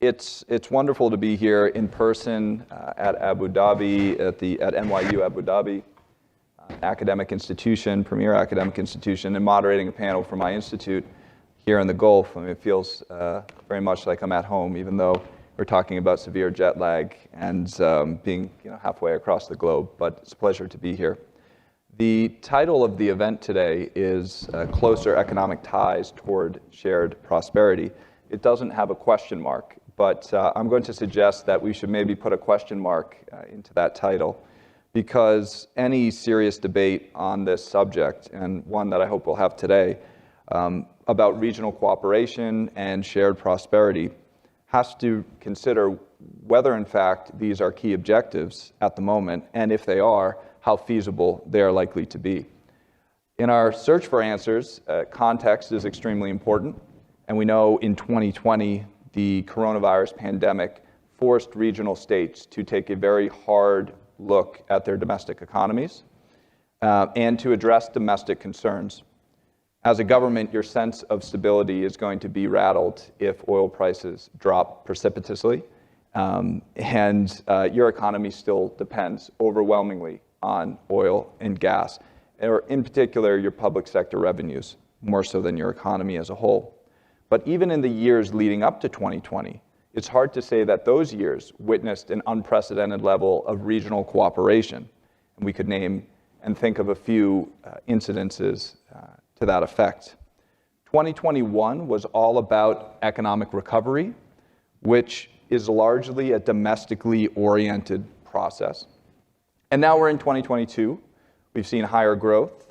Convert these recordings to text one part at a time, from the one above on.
It's wonderful to be here in person at Abu Dhabi, at NYU Abu Dhabi, academic institution, premier academic institution, and moderating a panel for my institute here in the Gulf. I mean, it feels very much like I'm at home, even though we're talking about severe jet lag and being halfway across the globe, but it's a pleasure to be here. The title of the event today is Closer Economic Ties Toward Shared Prosperity. It doesn't have a question mark, but I'm going to suggest that we should maybe put a question mark into that title, because any serious debate on this subject, and one that I hope we'll have today, about regional cooperation and shared prosperity, has to consider whether in fact these are key objectives at the moment, and if they are, how feasible they are likely to be. In our search for answers, context is extremely important, and we know in 2020, the coronavirus pandemic forced regional states to take a very hard look at their domestic economies and to address domestic concerns. As a government, your sense of stability is going to be rattled if oil prices drop precipitously, and your economy still depends overwhelmingly on oil and gas, or in particular, your public sector revenues, more so than your economy as a whole. But even in the years leading up to 2020, it's hard to say that those years witnessed an unprecedented level of regional cooperation. And we could name and think of a few incidences to that effect. 2021 was all about economic recovery, which is largely a domestically oriented process. And now we're in 2022. We've seen higher growth,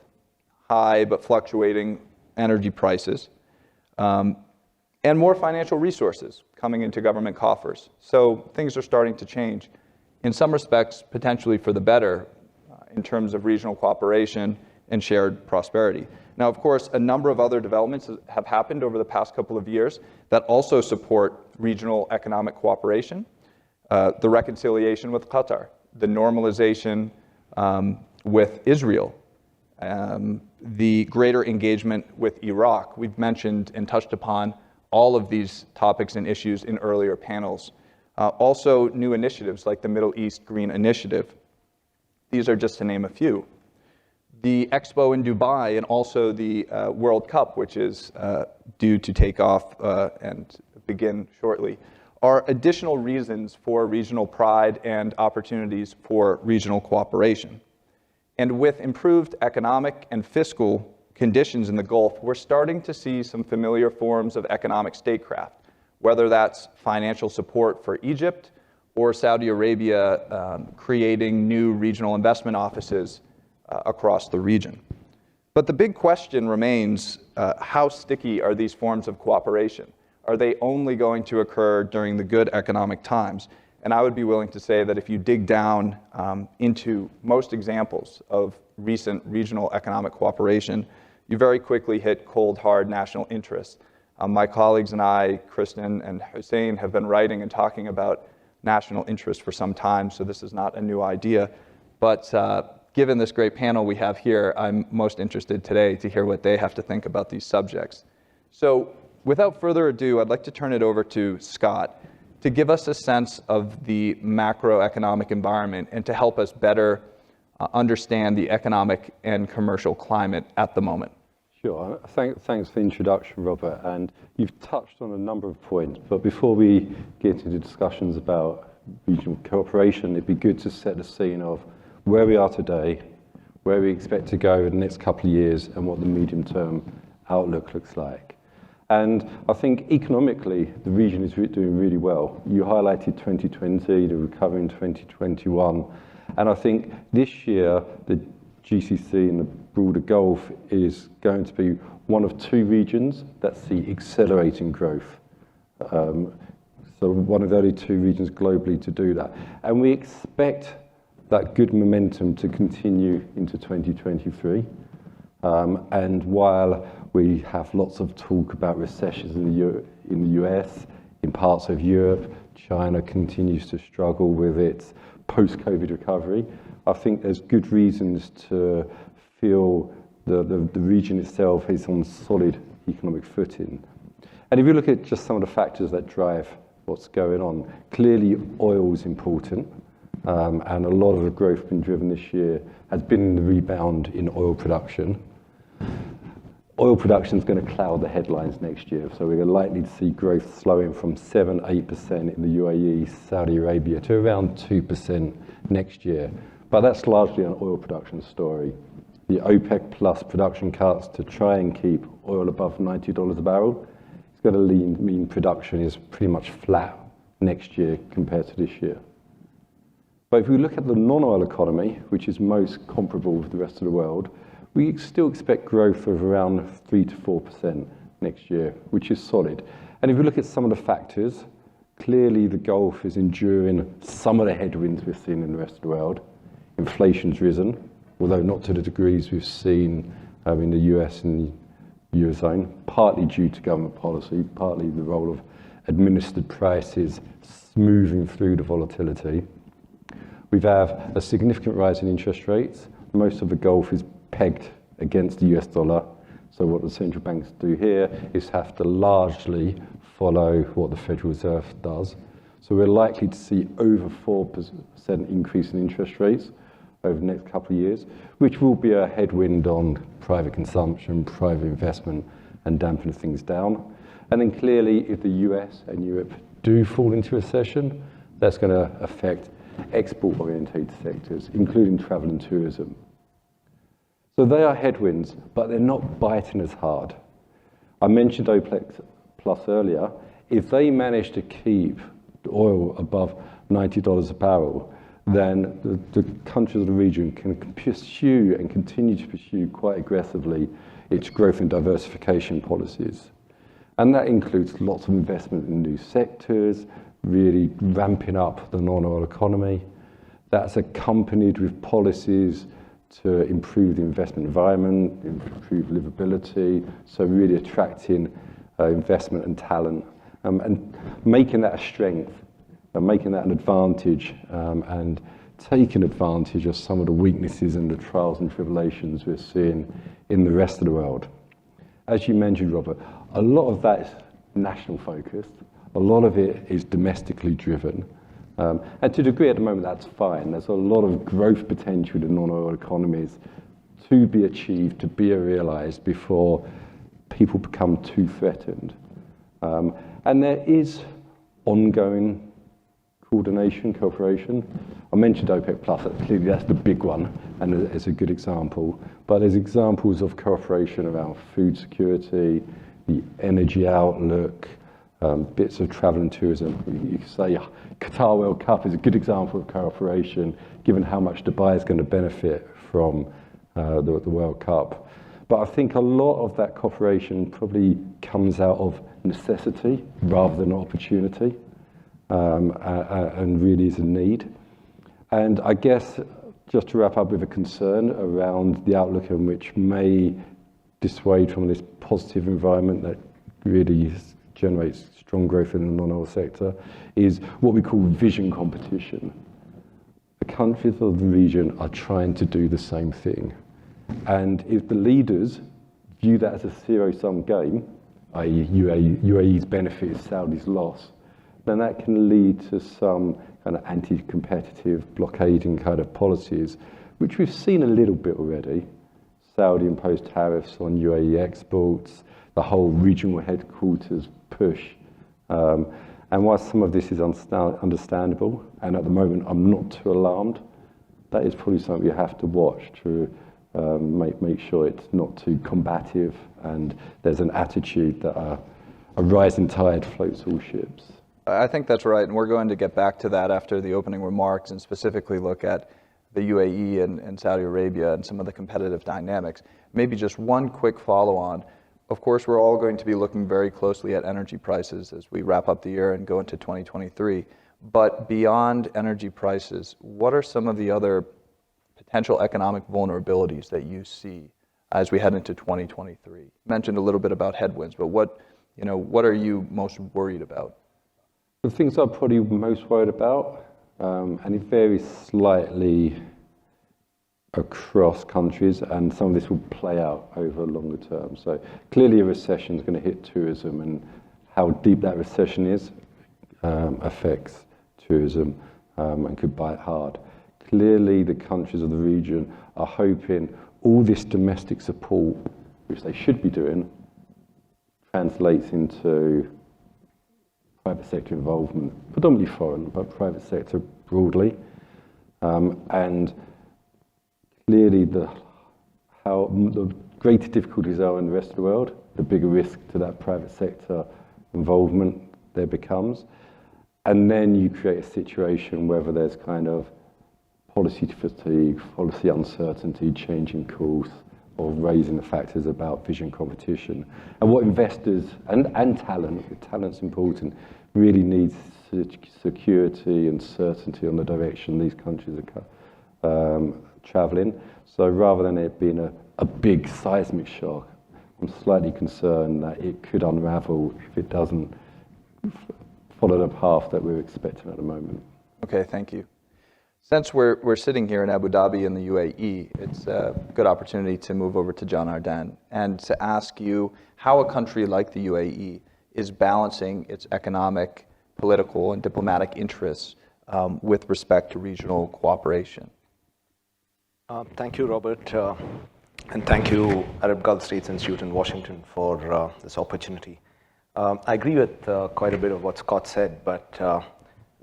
high but fluctuating energy prices, and more financial resources coming into government coffers. So things are starting to change, in some respects, potentially for the better in terms of regional cooperation and shared prosperity. Now, of course, a number of other developments have happened over the past couple of years that also support regional economic cooperation. The reconciliation with Qatar, the normalization with Israel, the greater engagement with Iraq. We've mentioned and touched upon all of these topics and issues in earlier panels. Also, new initiatives like the Middle East Green Initiative. These are just to name a few. The Expo in Dubai and also the World Cup, which is due to take off and begin shortly, are additional reasons for regional pride and opportunities for regional cooperation. And with improved economic and fiscal conditions in the Gulf, we're starting to see some familiar forms of economic statecraft, whether that's financial support for Egypt or Saudi Arabia creating new regional investment offices across the region. But the big question remains, how sticky are these forms of cooperation? Are they only going to occur during the good economic times? And I would be willing to say that if you dig down into most examples of recent regional economic cooperation, you very quickly hit cold, hard national interests. My colleagues and I, Kristen and Hussein, have been writing and talking about national interest for some time, so this is not a new idea. But given this great panel we have here, I'm most interested today to hear what they have to think about these subjects. So without further ado, I'd like to turn it over to Scott to give us a sense of the macroeconomic environment and to help us better understand the economic and commercial climate at the moment. Sure. Thanks for the introduction, Robert. And you've touched on a number of points, but before we get into discussions about regional cooperation, it'd be good to set the scene of where we are today, where we expect to go in the next couple of years, and what the medium-term outlook looks like. And I think economically, the region is doing really well. You highlighted 2020, the recovery in 2021. And I think this year, the GCC and the broader Gulf is going to be one of two regions that see accelerating growth. So one of the only two regions globally to do that. And we expect that good momentum to continue into 2023. And while we have lots of talk about recessions in the US, in parts of Europe, China continues to struggle with its post-COVID recovery. I think there's good reasons to feel the region itself is on solid economic footing. And if you look at just some of the factors that drive what's going on. Clearly, oil is important, and a lot of the growth been driven this year has been the rebound in oil production. Oil production is going to cloud the headlines next year, so we're likely to see growth slowing from 7-8% in the UAE, Saudi Arabia, to around 2% next year. But that's largely an oil production story. The OPEC plus production cuts to try and keep oil above $90 a barrel, it's going to mean production is pretty much flat next year compared to this year. But if we look at the non-oil economy, which is most comparable with the rest of the world, we still expect growth of around 3 to 4% next year, which is solid. And if we look at some of the factors, clearly the Gulf is enduring some of the headwinds we've seen in the rest of the world. Inflation's risen, although not to the degrees we've seen in the US and the Eurozone, partly due to government policy, partly the role of administered prices smoothing through the volatility. We've had a significant rise in interest rates. Most of the Gulf is pegged against the US dollar. So what the central banks do here is have to largely follow what the Federal Reserve does. So we're likely to see over 4% increase in interest rates over the next couple of years, which will be a headwind on private consumption, private investment, and dampen things down. And then clearly, if the US and Europe do fall into recession, that's going to affect export-oriented sectors, including travel and tourism. So they are headwinds, but they're not biting as hard. I mentioned OPEC plus earlier. If they manage to keep oil above $90 a barrel, then the countries of the region can pursue and continue to pursue quite aggressively its growth and diversification policies. And that includes lots of investment in new sectors, really ramping up the non-oil economy. That's accompanied with policies to improve the investment environment, improve livability, so really attracting investment and talent, and making that a strength, and making that an advantage, and taking advantage of some of the weaknesses and the trials and tribulations we're seeing in the rest of the world. As you mentioned, Robert, a lot of that is national focused, a lot of it is domestically driven. And to a degree at the moment, that's fine. There's a lot of growth potential in non-oil economies to be achieved, to be realized before people become too threatened. And there is ongoing coordination, cooperation. I mentioned OPEC Plus, clearly that's the big one, and it's a good example. But there's examples of cooperation around food security, the energy outlook, bits of travel and tourism. You could say Qatar World Cup is a good example of cooperation, given how much Dubai is going to benefit from the World Cup. But I think a lot of that cooperation probably comes out of necessity rather than opportunity, and really is a need. And I guess just to wrap up with a concern around the outlook in which may dissuade from this positive environment that really generates strong growth in the non-oil sector, is what we call vision competition. The countries of the region are trying to do the same thing. And if the leaders view that as a zero-sum game, i.e. UAE's benefit is Saudi's loss, then that can lead to some kind of anti-competitive, blockading kind of policies, which we've seen a little bit already. Saudi imposed tariffs on UAE exports, the whole regional headquarters push. And while some of this is understandable, and at the moment I'm not too alarmed, that is probably something you have to watch to make sure it's not too combative and there's an attitude that a rising tide floats all ships. I think that's right, and we're going to get back to that after the opening remarks and specifically look at the UAE and Saudi Arabia and some of the competitive dynamics. Maybe just one quick follow-on. Of course, we're all going to be looking very closely at energy prices as we wrap up the year and go into 2023. But beyond energy prices, what are some of the other potential economic vulnerabilities that you see as we head into 2023? You mentioned a little bit about headwinds, but what are you most worried about? The things I'm probably most worried about, and it varies slightly across countries, and some of this will play out over longer term. So clearly a recession is going to hit tourism, and how deep that recession is, affects tourism and could bite hard. Clearly, the countries of the region are hoping all this domestic support, which they should be doing, translates into private sector involvement, predominantly foreign, but private sector broadly. And clearly, the greater difficulties are in the rest of the world, the bigger risk to that private sector involvement there becomes. And then you create a situation whether there's kind of policy fatigue, policy uncertainty, changing course, or raising the factors about vision competition. And what investors and talent's important, really needs security and certainty on the direction these countries are traveling. So rather than it being a big seismic shock, I'm slightly concerned that it could unravel if it doesn't follow the path that we're expecting at the moment. Okay, thank you. Since we're sitting here in Abu Dhabi in the UAE, it's a good opportunity to move over to John Arden and to ask you how a country like the UAE is balancing its economic, political, and diplomatic interests with respect to regional cooperation. Thank you, Robert, and thank you, Arab Gulf States Institute in Washington, for this opportunity. I agree with quite a bit of what Scott said, but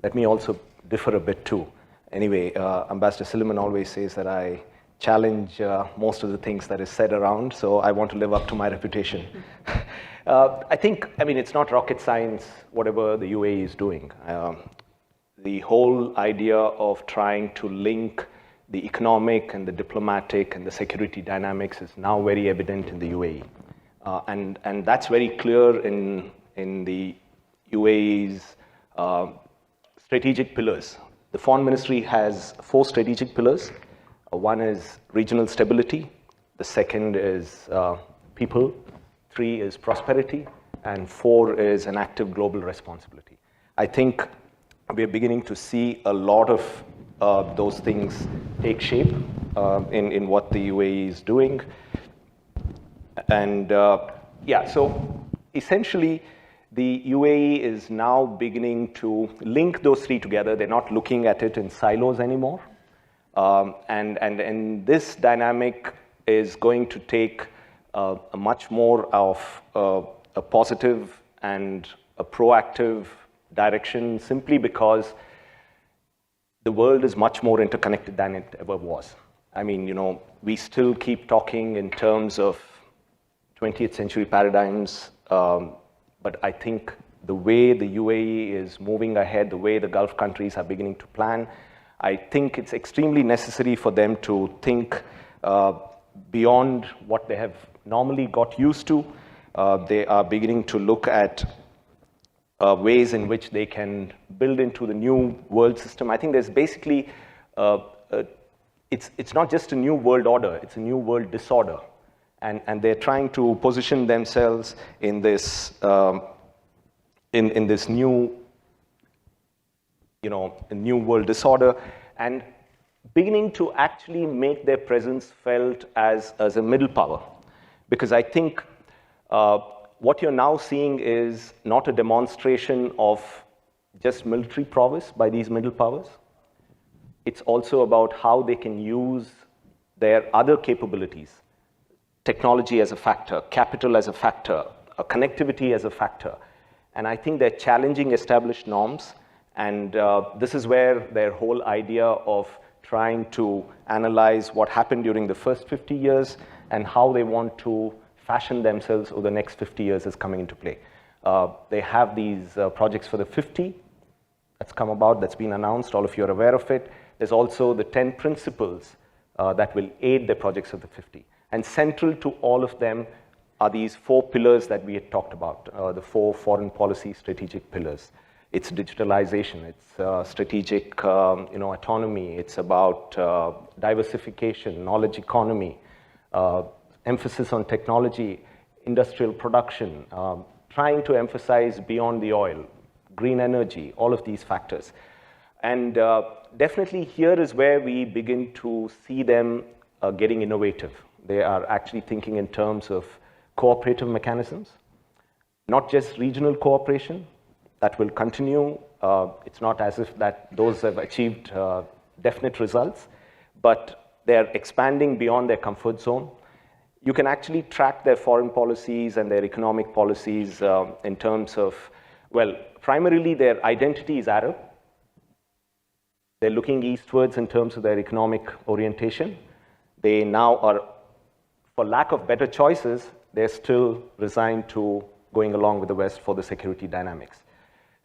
let me also differ a bit too. Anyway, Ambassador Silliman always says that I challenge most of the things that is said around, so I want to live up to my reputation. I mean, it's not rocket science, whatever the UAE is doing. The whole idea of trying to link the economic and the diplomatic and the security dynamics is now very evident in the UAE. And that's very clear in the UAE's strategic pillars. The Foreign Ministry has 4 strategic pillars. One is regional stability. The second is people. 3 is prosperity. And 4 is an active global responsibility. I think we're beginning to see a lot of those things take shape in what the UAE is doing. And yeah, so essentially, the UAE is now beginning to link those 3 together. They're not looking at it in silos anymore. And this dynamic is going to take a much more of a positive and a proactive direction, simply because the world is much more interconnected than it ever was. I mean, you know, we still keep talking in terms of 20th century paradigms, but I think the way the UAE is moving ahead, the way the Gulf countries are beginning to plan, I think it's extremely necessary for them to think beyond what they have normally got used to. They are beginning to look at ways in which they can build into the new world system. I think there's basically, it's not just a new world order, it's a new world disorder. And they're trying to position themselves in this in this new, new world disorder, and beginning to actually make their presence felt as a middle power. Because I think what you're now seeing is not a demonstration of just military prowess by these middle powers. It's also about how they can use their other capabilities. Technology as a factor, capital as a factor, connectivity as a factor. And I think they're challenging established norms. And this is where their whole idea of trying to analyze what happened during the first 50 years and how they want to fashion themselves over the next 50 years is coming into play. They have these projects for the 50 that's come about, that's been announced. All of you are aware of it. There's also the 10 principles that will aid the projects of the 50. And central to all of them are these 4 pillars that we had talked about, the 4 foreign policy strategic pillars. It's digitalization, it's strategic autonomy, it's about diversification, knowledge economy, emphasis on technology, industrial production, trying to emphasize beyond the oil, green energy, all of these factors. And definitely here is where we begin to see them getting innovative. They are actually thinking in terms of cooperative mechanisms, not just regional cooperation, that will continue. It's not as if that those have achieved definite results, but they're expanding beyond their comfort zone. You can actually track their foreign policies and their economic policies in terms of, well, primarily their identity is Arab. They're looking eastwards in terms of their economic orientation. They now are, for lack of better choices, they're still resigned to going along with the West for the security dynamics.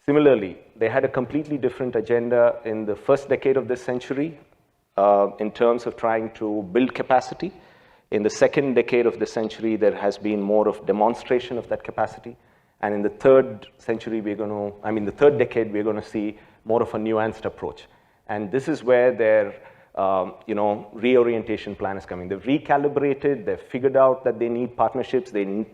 Similarly, they had a completely different agenda in the first decade of this century in terms of trying to build capacity. In the second decade of the century, there has been more of demonstration of that capacity. And in the third century, the third decade, we're going to see more of a nuanced approach. And this is where their reorientation plan is coming. They've recalibrated, they've figured out that they need partnerships, they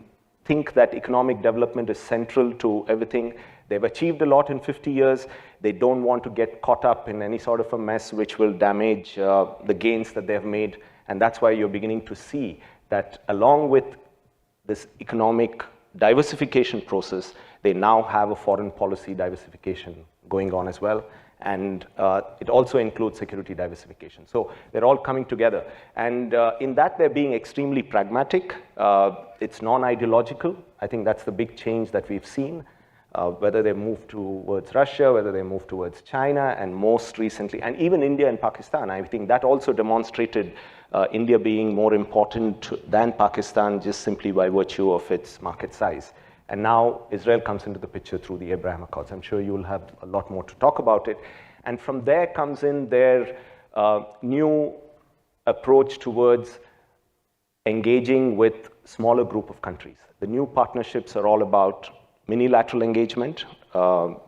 think that economic development is central to everything. They've achieved a lot in 50 years. They don't want to get caught up in any sort of a mess which will damage the gains that they've made. And that's why you're beginning to see that along with this economic diversification process, they now have a foreign policy diversification going on as well. And it also includes security diversification. So they're all coming together. And in that, they're being extremely pragmatic. It's non-ideological. I think that's the big change that we've seen. Whether they move towards Russia, whether they move towards China, and most recently, and even India and Pakistan. I think that also demonstrated India being more important than Pakistan just simply by virtue of its market size. And now Israel comes into the picture through the Abraham Accords. I'm sure you will have a lot more to talk about it. And from there comes in their new approach towards engaging with smaller group of countries. The new partnerships are all about minilateral engagement. Mohammed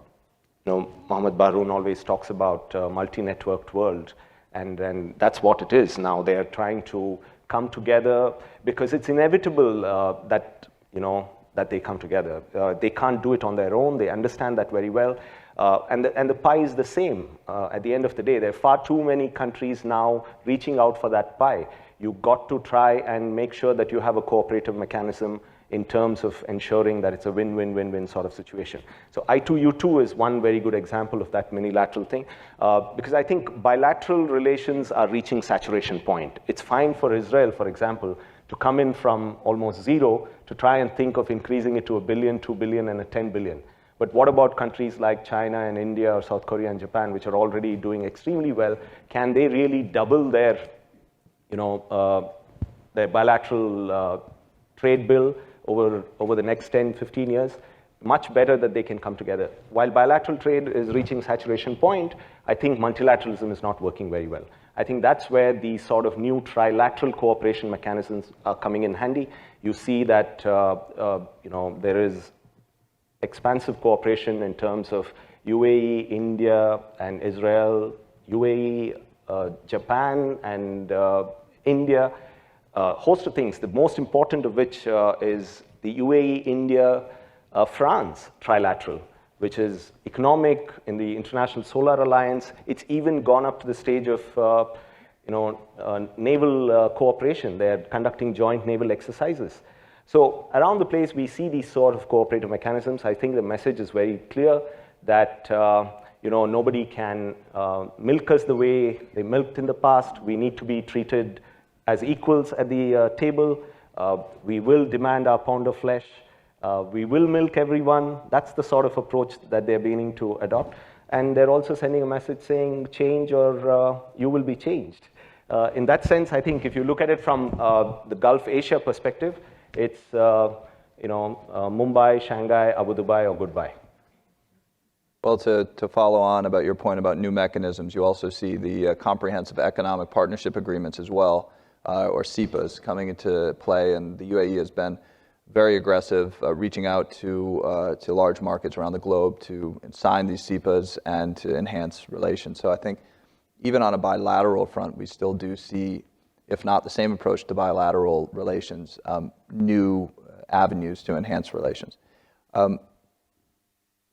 Baroun always talks about multi-networked world, and that's what it is now. They're trying to come together because it's inevitable that they come together. They can't do it on their own. They understand that very well. And the pie is the same. At the end of the day, there are far too many countries now reaching out for that pie. You've got to try and make sure that you have a cooperative mechanism in terms of ensuring that it's a win-win-win-win sort of situation. So I2U2 is one very good example of that minilateral thing, because I think bilateral relations are reaching saturation point. It's fine for Israel, for example, to come in from almost zero to try and think of increasing it to 1 billion, 2 billion, and a 10 billion. But what about countries like China and India or South Korea and Japan, which are already doing extremely well? Can they really double their bilateral trade bill over the next 10, 15 years? Much better that they can come together. While bilateral trade is reaching saturation point, I think multilateralism is not working very well. I think that's where the sort of new trilateral cooperation mechanisms are coming in handy. You see that there is expansive cooperation in terms of UAE, India, and Israel, UAE, Japan, and India, a host of things, the most important of which is the UAE, India, France trilateral, which is economic in the International Solar Alliance. It's even gone up to the stage of naval cooperation. They're conducting joint naval exercises. So around the place, we see these sort of cooperative mechanisms. I think the message is very clear that nobody can milk us the way they milked in the past. We need to be treated as equals at the table. We will demand our pound of flesh. We will milk everyone. That's the sort of approach that they're beginning to adopt. And they're also sending a message saying, change or you will be changed. In that sense, I think if you look at it from the Gulf Asia perspective, it's Mumbai, Shanghai, Abu Dhabi, or goodbye. Well, to follow on about your point about new mechanisms, you also see the comprehensive economic partnership agreements as well, or CEPAs, coming into play, and the UAE has been very aggressive, reaching out to large markets around the globe to sign these CEPAs and to enhance relations. So I think even on a bilateral front, we still do see, if not the same approach to bilateral relations, new avenues to enhance relations.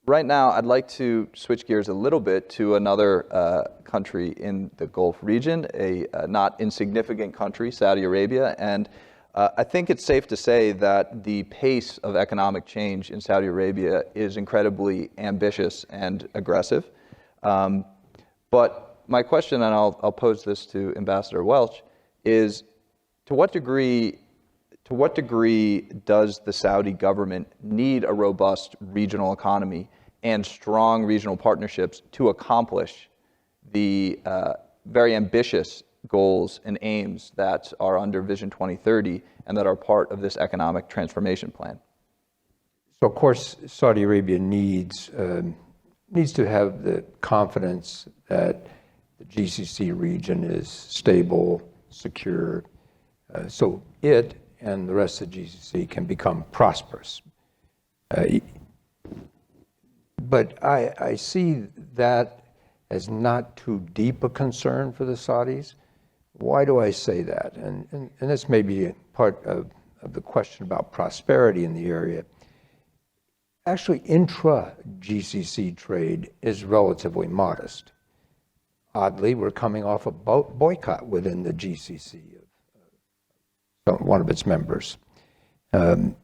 Right now, I'd like to switch gears a little bit to another country in the Gulf region, a not insignificant country, Saudi Arabia. And I think it's safe to say that the pace of economic change in Saudi Arabia is incredibly ambitious and aggressive. But my question, and I'll pose this to Ambassador Welch, is to what degree does the Saudi government need a robust regional economy and strong regional partnerships to accomplish the very ambitious goals and aims that are under Vision 2030 and that are part of this economic transformation plan? So, of course, Saudi Arabia needs to have the confidence that the GCC region is stable, secure, so it and the rest of the GCC can become prosperous. But I see that as not too deep a concern for the Saudis. Why do I say that? And this may be part of the question about prosperity in the area. Actually, intra-GCC trade is relatively modest. Oddly, we're coming off a boycott within the GCC of one of its members. And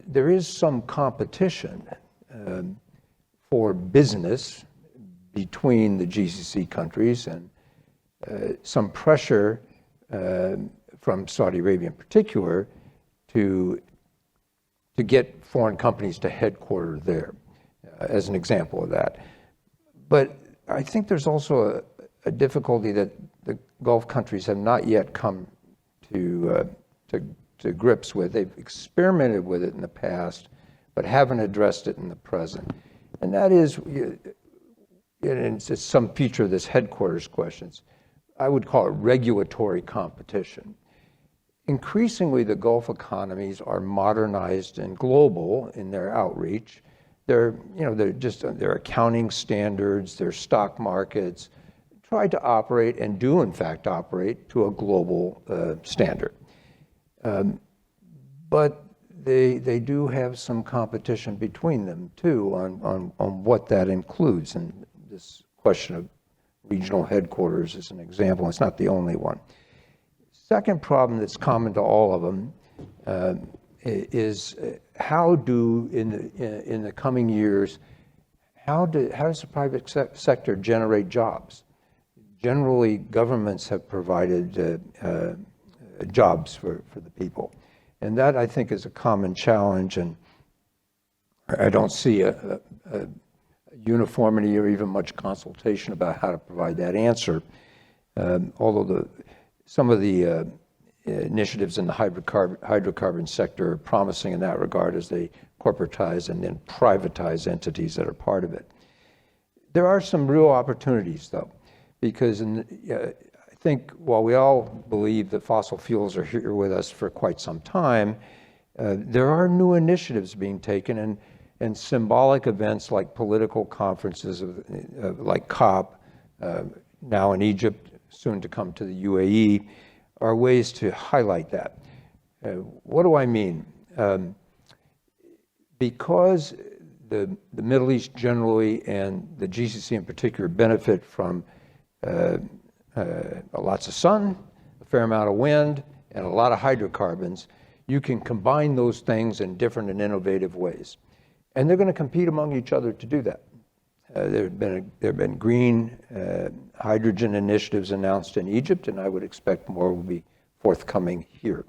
there is some competition for business between the GCC countries and some pressure from Saudi Arabia in particular to get foreign companies to headquarter there, as an example of that. But I think there's also a difficulty that the Gulf countries have not yet come to grips with. They've experimented with it in the past, but haven't addressed it in the present. And that is, it's some feature of this headquarters questions. I would call it regulatory competition. Increasingly, the Gulf economies are modernized and global in their outreach. Their accounting standards, their stock markets, try to operate and do in fact operate to a global standard. But they do have some competition between them too on what that includes. And this question of regional headquarters is an example. It's not the only one. Second problem that's common to all of them is how do in the coming years, how does the private sector generate jobs? Generally, governments have provided jobs for the people. And that, I think, is a common challenge, and I don't see a uniformity or even much consultation about how to provide that answer. Although some of the initiatives in the hydrocarbon sector are promising in that regard as they corporatize and then privatize entities that are part of it. There are some real opportunities, though, because I think while we all believe that fossil fuels are here with us for quite some time, there are new initiatives being taken and symbolic events like political conferences like COP, now in Egypt, soon to come to the UAE, are ways to highlight that. What do I mean? Because the Middle East generally and the GCC in particular benefit from lots of sun, a fair amount of wind, and a lot of hydrocarbons, you can combine those things in different and innovative ways. And they're going to compete among each other to do that. There have been green hydrogen initiatives announced in Egypt, and I would expect more will be forthcoming here.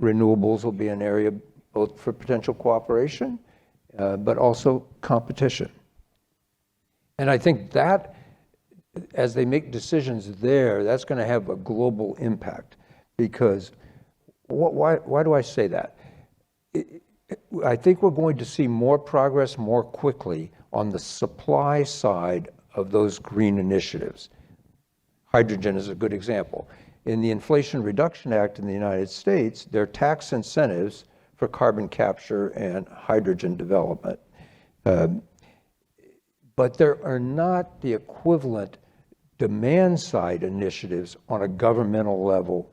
Renewables will be an area both for potential cooperation, but also competition. And I think that, as they make decisions there, that's going to have a global impact. Because why do I say that? I think we're going to see more progress more quickly on the supply side of those green initiatives. Hydrogen is a good example. In the Inflation Reduction Act in the United States, there are tax incentives for carbon capture and hydrogen development. But there are not the equivalent demand-side initiatives on a governmental level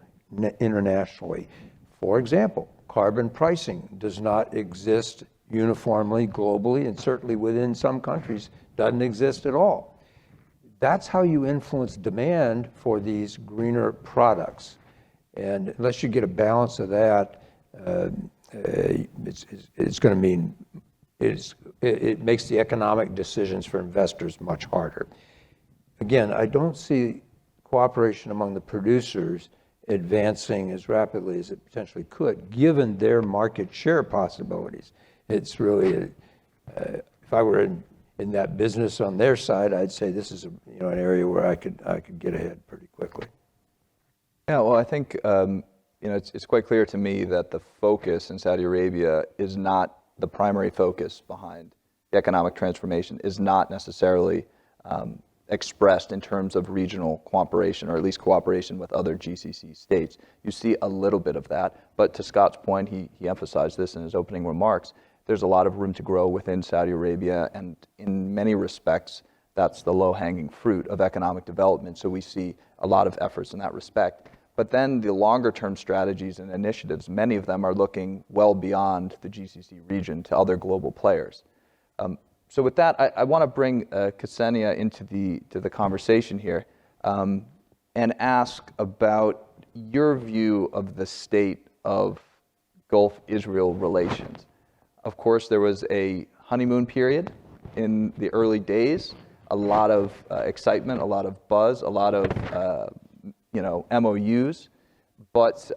internationally. For example, carbon pricing does not exist uniformly globally, and certainly within some countries doesn't exist at all. That's how you influence demand for these greener products. And unless you get a balance of that, it's going to mean it makes the economic decisions for investors much harder. Again, I don't see cooperation among the producers advancing as rapidly as it potentially could, given their market share possibilities. It's really, if I were in that business on their side, I'd say this is an area where I could get ahead pretty quickly. Yeah, well, I think it's quite clear to me that the focus in Saudi Arabia is not the primary focus behind the economic transformation, is not necessarily expressed in terms of regional cooperation, or at least cooperation with other GCC states. You see a little bit of that, but to Scott's point, he emphasized this in his opening remarks, there's a lot of room to grow within Saudi Arabia, and in many respects, that's the low-hanging fruit of economic development, so we see a lot of efforts in that respect. But then the longer-term strategies and initiatives, many of them are looking well beyond the GCC region to other global players. So with that, I want to bring Ksenia into the conversation here and ask about your view of the state of Gulf-Israel relations. Of course, there was a honeymoon period in the early days, a lot of excitement, a lot of buzz, a lot of MOUs, but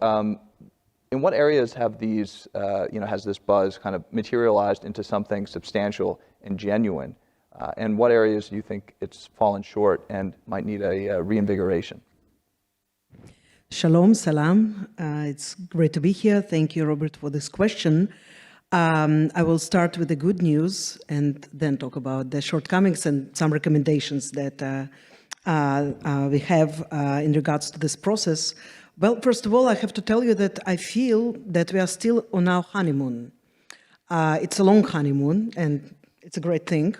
in what areas have these, has this buzz kind of materialized into something substantial and genuine? And what areas do you think it's fallen short and might need a reinvigoration? Shalom, salam. It's great to be here. Thank you, Robert, for this question. I will start with the good news and then talk about the shortcomings and some recommendations that we have in regards to this process. Well, first of all, I have to tell you that I feel that we are still on our honeymoon. It's a long honeymoon, and it's a great thing.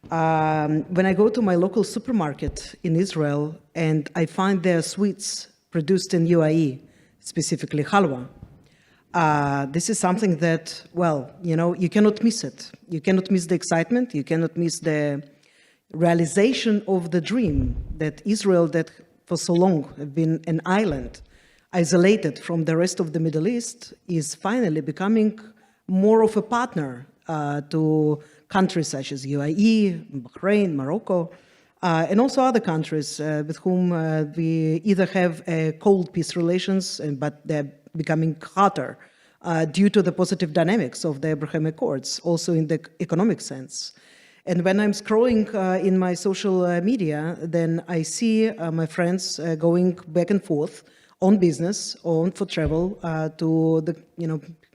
When I go to my local supermarket in Israel and I find their sweets produced in UAE, specifically halwa, this is something that, well, you cannot miss it. You cannot miss the excitement. You cannot miss the realization of the dream that Israel, that for so long have been an island, isolated from the rest of the Middle East, is finally becoming more of a partner to countries such as UAE, Bahrain, Morocco, and also other countries with whom we either have cold peace relations, but they're becoming hotter due to the positive dynamics of the Abraham Accords, also in the economic sense. And when I'm scrolling in my social media, then I see my friends going back and forth on business, on for travel to the,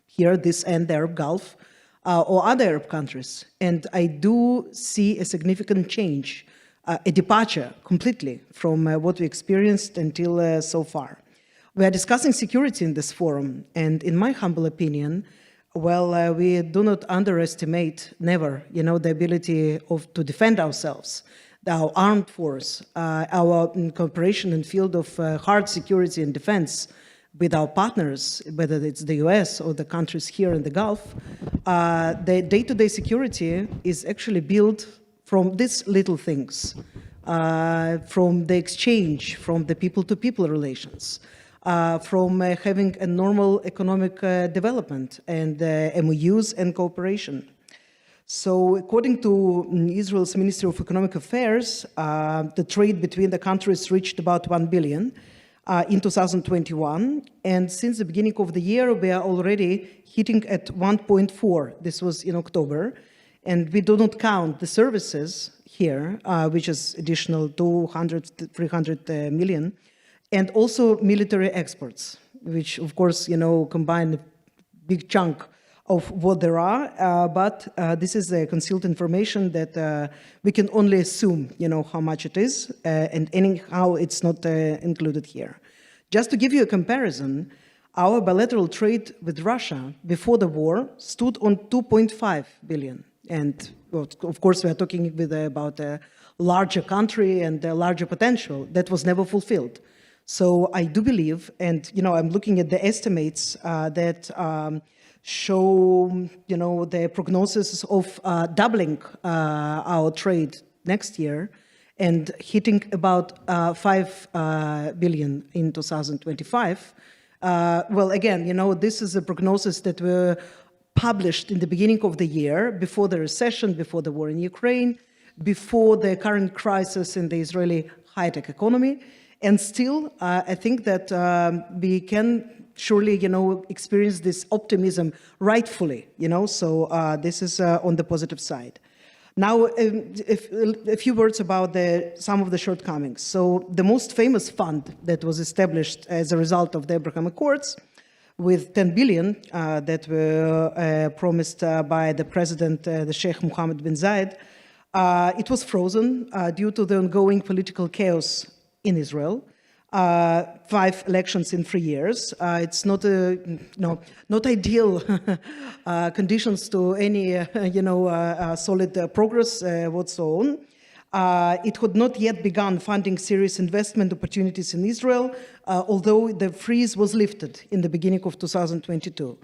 here, this and the Arab Gulf, or other Arab countries. And I do see a significant change, a departure completely from what we experienced until so far. We are discussing security in this forum, and in my humble opinion, well, we do not underestimate, never, the ability to defend ourselves, our armed force, our cooperation in field of hard security and defense with our partners, whether it's the US or the countries here in the Gulf. The day-to-day security is actually built from these little things, from the exchange, from the people-to-people relations, from having a normal economic development and MOUs and cooperation. So according to Israel's Ministry of Economic Affairs, the trade between the countries reached about 1 billion in 2021. And since the beginning of the year, we are already hitting at 1.4. This was in October. And we do not count the services here, which is additional 200, 300 million. And also military exports, which of course, combine a big chunk of what there are, but this is a concealed information that we can only assume, how much it is, and anyhow it's not included here. Just to give you a comparison, our bilateral trade with Russia before the war stood on 2.5 billion. And of course, we are talking about a larger country and a larger potential that was never fulfilled. So I do believe, and I'm looking at the estimates that show, the prognosis of doubling our trade next year and hitting about 5 billion in 2025. Well, again, this is a prognosis that were published in the beginning of the year, before the recession, before the war in Ukraine, before the current crisis in the Israeli high-tech economy. And still, I think that we can surely, experience this optimism rightfully, so this is on the positive side. Now, a few words about some of the shortcomings. So the most famous fund that was established as a result of the Abraham Accords, with 10 billion that were promised by the president, the Sheikh Mohammed bin Zayed, it was frozen due to the ongoing political chaos in Israel. 5 elections in 3 years. It's not not ideal conditions to any solid progress whatsoever. It had not yet begun funding serious investment opportunities in Israel, although the freeze was lifted in the beginning of 2022.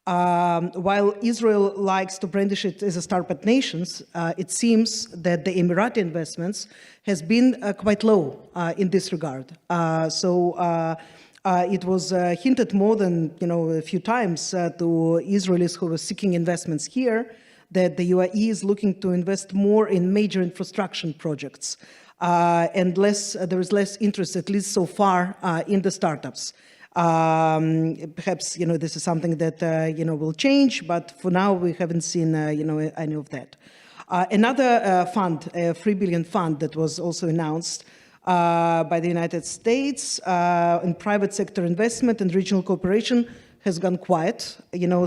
While Israel likes to brandish it as a startup nation, it seems that the Emirati investments has been quite low in this regard. It was hinted more than a few times to Israelis who were seeking investments here that the UAE is looking to invest more in major infrastructure projects, and there is less interest, at least so far, in the startups. Perhaps this is something that will change, but for now we haven't seen any of that. Another fund, a $3 billion fund that was also announced by the United States in private sector investment and regional cooperation has gone quiet,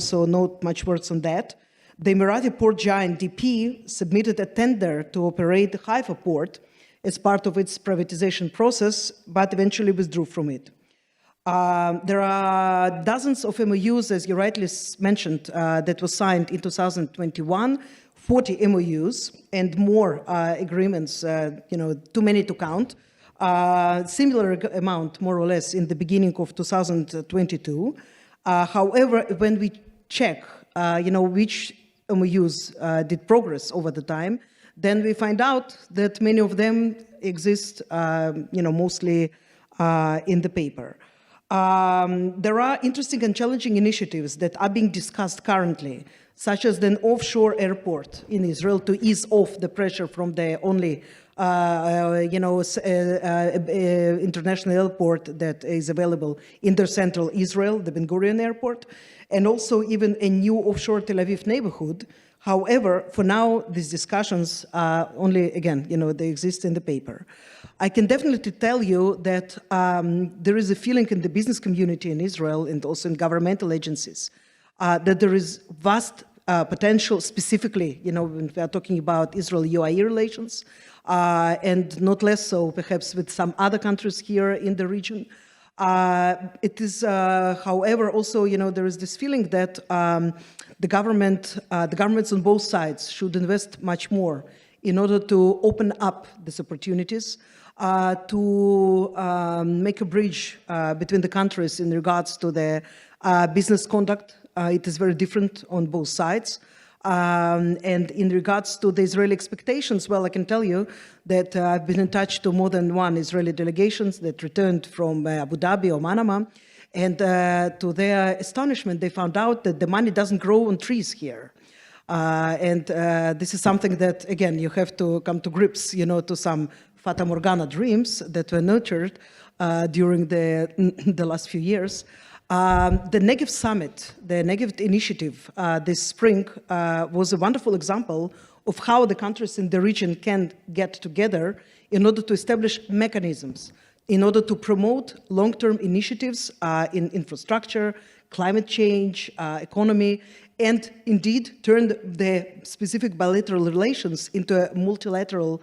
so not much words on that. The Emirati port giant DP submitted a tender to operate the Haifa port as part of its privatization process, but eventually withdrew from it. There are dozens of MOUs, as you rightly mentioned, that were signed in 2021, 40 MOUs and more agreements, too many to count. Similar amount, more or less, in the beginning of 2022. However, when we check, which MOUs did progress over the time, then we find out that many of them exist, mostly in the paper. There are interesting and challenging initiatives that are being discussed currently, such as an offshore airport in Israel to ease off the pressure from the only international airport that is available in the central Israel, the Ben Gurion airport, and also even a new offshore Tel Aviv neighborhood. However, for now, these discussions only, again, they exist in the paper. I can definitely tell you that there is a feeling in the business community in Israel and also in governmental agencies that there is vast potential, specifically, when we are talking about Israel-UAE relations, and not less so, perhaps, with some other countries here in the region. It is, however, also, there is this feeling that the governments on both sides should invest much more in order to open up these opportunities, to make a bridge between the countries in regards to the business conduct. It is very different on both sides. And in regards to the Israeli expectations, well, I can tell you that I've been in touch to more than one Israeli delegations that returned from Abu Dhabi or Manama, and to their astonishment, they found out that the money doesn't grow on trees here. And this is something that, again, you have to come to grips, to some Fata Morgana dreams that were nurtured during the last few years. The Negev Summit, the Negev Initiative this spring was a wonderful example of how the countries in the region can get together in order to establish mechanisms, in order to promote long-term initiatives in infrastructure, climate change, economy, and indeed turn the specific bilateral relations into a multilateral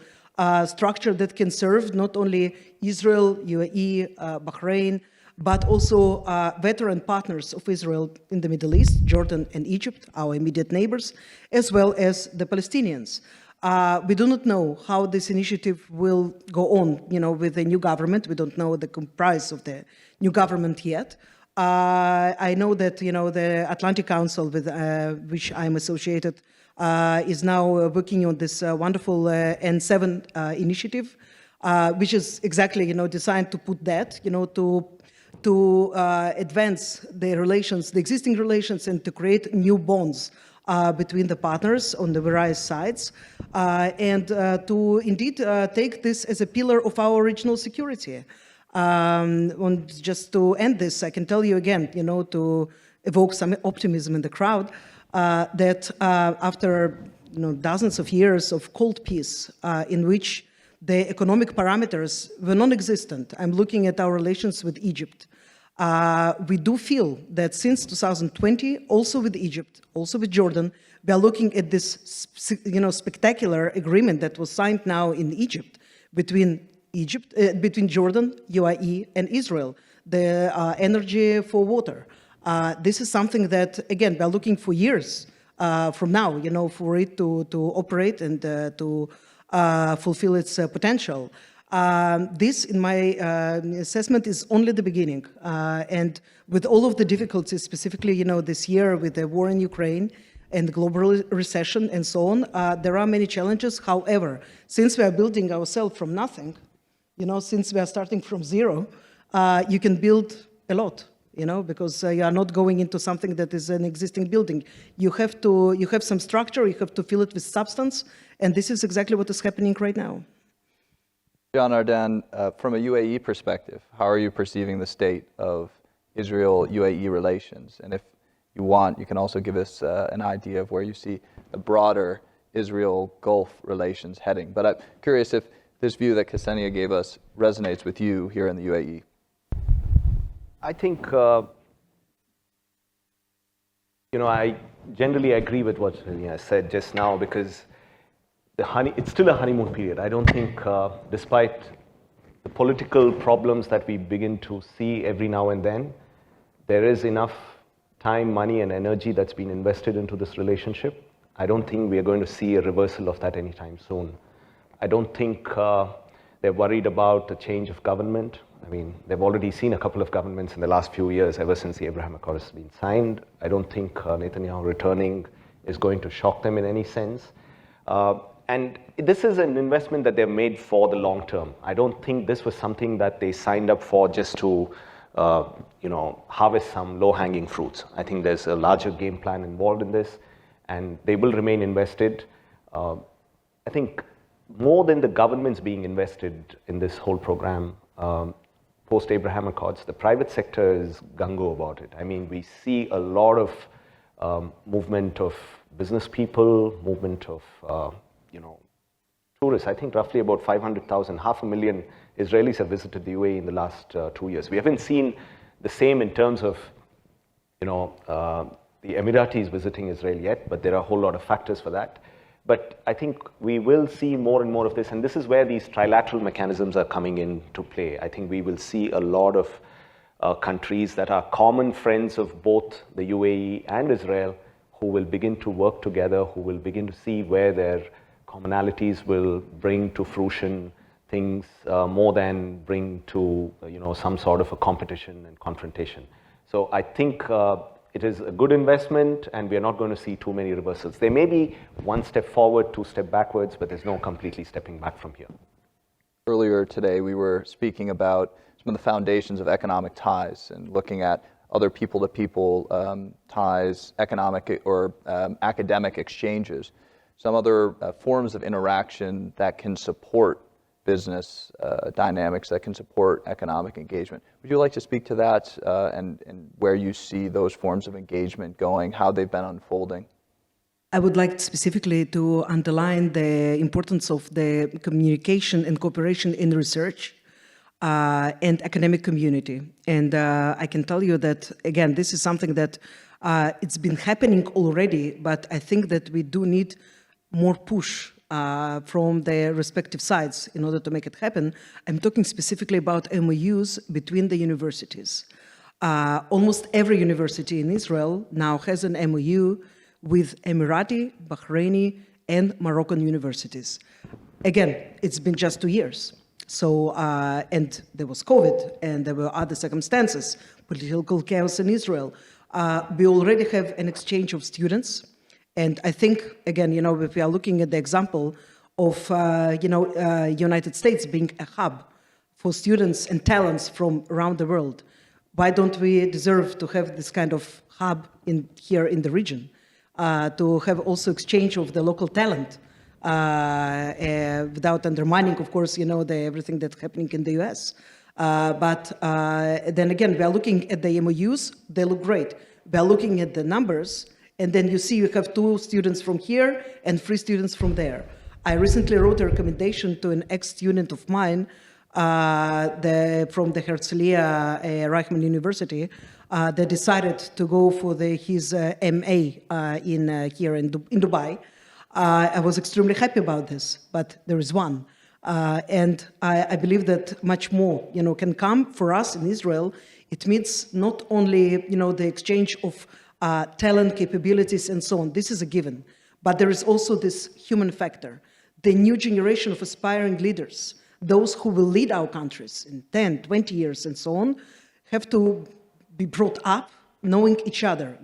structure that can serve not only Israel, UAE, Bahrain, but also veteran partners of Israel in the Middle East, Jordan and Egypt, our immediate neighbors, as well as the Palestinians. We do not know how this initiative will go on, with the new government. We don't know the comprise of the new government yet. I know that, the Atlantic Council, with which I'm associated, is now working on this wonderful N7 initiative, which is exactly, designed to put that, to to advance the relations, the existing relations, and to create new bonds between the partners on the various sides, and to indeed take this as a pillar of our regional security. Just to end this, I can tell you again, to evoke some optimism in the crowd, that after dozens of years of cold peace, in which the economic parameters were non-existent, I'm looking at our relations with Egypt. We do feel that since 2020, also with Egypt, also with Jordan, we are looking at this, spectacular agreement that was signed now in Egypt between Jordan, UAE, and Israel, the energy for water. This is something that, again, we are looking for years from now, for it to operate and to fulfill its potential. This, in my assessment, is only the beginning. And with all of the difficulties, specifically, this year with the war in Ukraine and global recession and so on, there are many challenges. However, since we are building ourselves from nothing, since we are starting from zero, you can build a lot, because you are not going into something that is an existing building. You have some structure, you have to fill it with substance, and this is exactly what is happening right now. John Arden, from a UAE perspective, how are you perceiving the state of Israel-UAE relations? And if you want, you can also give us an idea of where you see the broader Israel-Gulf relations heading. But I'm curious if this view that Ksenia gave us resonates with you here in the UAE. I think, I generally agree with what Ksenia said just now, because it's still a honeymoon period. I don't think, despite the political problems that we begin to see every now and then, there is enough time, money, and energy that's been invested into this relationship. I don't think we are going to see a reversal of that anytime soon. I don't think they're worried about the change of government. I mean, they've already seen a couple of governments in the last few years, ever since the Abraham Accords has been signed. I don't think Netanyahu returning is going to shock them in any sense. And this is an investment that they've made for the long term. I don't think this was something that they signed up for just to, harvest some low-hanging fruits. I think there's a larger game plan involved in this, and they will remain invested. I think more than the governments being invested in this whole program, post-Abraham Accords, the private sector is gung-ho about it. I mean, we see a lot of movement of business people, movement of tourists. I think roughly about 500,000, 500,000 Israelis have visited the UAE in the last 2 years. We haven't seen the same in terms of, the Emiratis visiting Israel yet, but there are a whole lot of factors for that. But I think we will see more and more of this, and this is where these trilateral mechanisms are coming into play. I think we will see a lot of countries that are common friends of both the UAE and Israel, who will begin to work together, who will begin to see where their commonalities will bring to fruition things more than bring to some sort of a competition and confrontation. So I think it is a good investment, and we are not going to see too many reversals. There may be one step forward, two step backwards, but there's no completely stepping back from here. Earlier today, we were speaking about some of the foundations of economic ties and looking at other people-to-people ties, economic or academic exchanges, some other forms of interaction that can support business dynamics, that can support economic engagement. Would you like to speak to that and where you see those forms of engagement going, how they've been unfolding? I would like specifically to underline the importance of the communication and cooperation in research and academic community. And I can tell you that, again, this is something that it's been happening already, but I think that we do need more push from the respective sides in order to make it happen. I'm talking specifically about MOUs between the universities. Almost every university in Israel now has an MOU with Emirati, Bahraini, and Moroccan universities. Again, it's been just 2 years. So, and there was COVID, and there were other circumstances, political chaos in Israel. We already have an exchange of students. And I think, again, if we are looking at the example of, United States being a hub for students and talents from around the world, Why don't we deserve to have this kind of hub here in the region, to have also exchange of the local talent, without undermining, of course, everything that's happening in the US. But then again, we are looking at the MOUs, they look great. We are looking at the numbers, and then you see you have 2 students from here and 3 students from there. I recently wrote a recommendation to an ex-student of mine from the Herzliya Reichman University that decided to go for his MA here in Dubai. I was extremely happy about this, but there is one. And I believe that much more, can come for us in Israel. It means not only, the exchange of talent, capabilities, and so on. This is a given. But there is also this human factor. The new generation of aspiring leaders, those who will lead our countries in 10, 20 years and so on, have to be brought up knowing each other,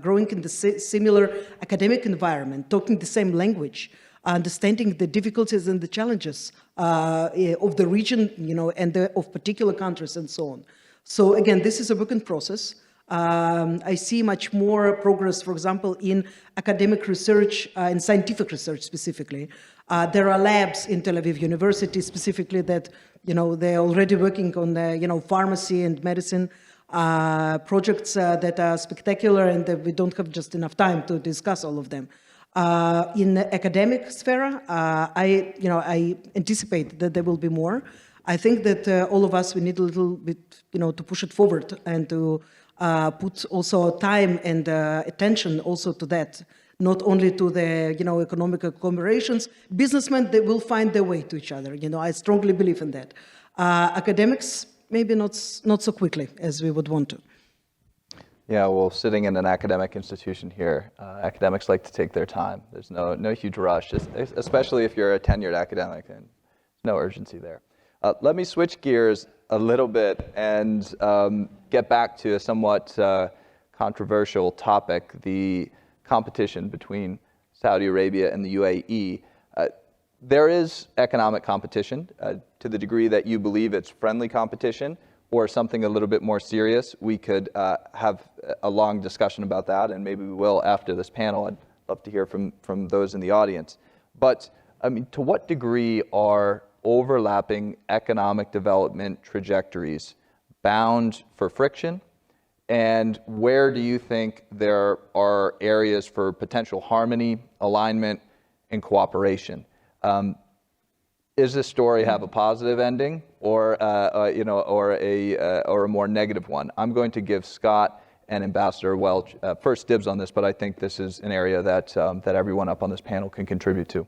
growing in the similar academic environment, talking the same language, understanding the difficulties and the challenges of the region, and of particular countries and so on. So again, this is a work in process. I see much more progress, for example, in academic research and scientific research specifically. There are labs in Tel Aviv University specifically that, they're already working on the, pharmacy and medicine projects that are spectacular, and that we don't have just enough time to discuss all of them. In the academic sphere, I anticipate that there will be more. I think that all of us, we need a little bit, to push it forward and to put also time and attention also to that, not only to the, economic collaborations. Businessmen, they will find their way to each other. I strongly believe in that. Academics, maybe not so quickly as we would want to. Yeah, well, sitting in an academic institution here, academics like to take their time. There's no huge rush, especially if you're a tenured academic, and no urgency there. Let me switch gears a little bit and get back to a somewhat controversial topic, the competition between Saudi Arabia and the UAE. There is economic competition to the degree that you believe it's friendly competition or something a little bit more serious. We could have a long discussion about that, and maybe we will after this panel. I'd love to hear from those in the audience. But I mean, to what degree are overlapping economic development trajectories bound for friction? And where do you think there are areas for potential harmony, alignment, and cooperation? Does this story have a positive ending or a more negative one? I'm going to give Scott and Ambassador Welch first dibs on this, but I think this is an area that everyone up on this panel can contribute to.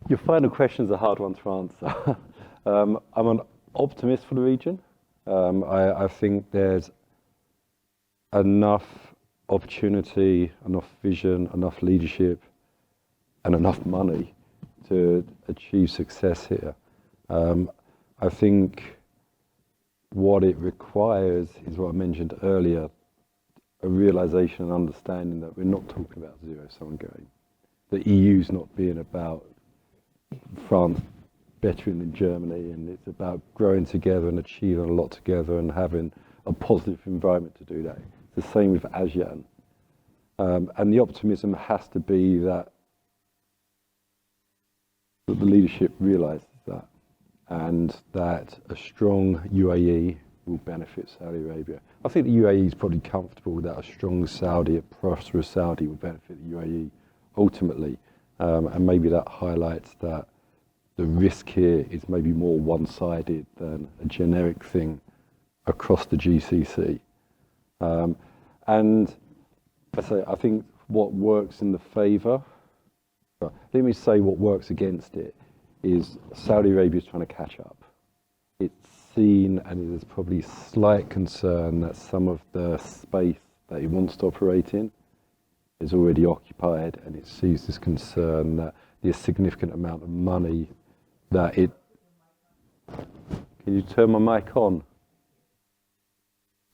Your final question is a hard one to answer. I'm an optimist for the region. I think there's enough opportunity, enough vision, enough leadership, and enough money to achieve success here. I think what it requires is what I mentioned earlier, a realization and understanding that we're not talking about a zero-sum game. The EU's not being about France bettering than Germany, and it's about growing together and achieving a lot together and having a positive environment to do that. It's the same with ASEAN. And the optimism has to be that the leadership realizes that, and that a strong UAE will benefit Saudi Arabia. I think the UAE is probably comfortable that a strong Saudi, a prosperous Saudi will benefit the UAE ultimately. And maybe that highlights that the risk here is maybe more one-sided than a generic thing across the GCC. And I think what works in the favor, let me say what works against it, is Saudi Arabia is trying to catch up. It's seen, and there's probably slight concern that some of the space that it wants to operate in is already occupied, and it sees this concern that there's significant amount of money that it... Can you turn my mic on?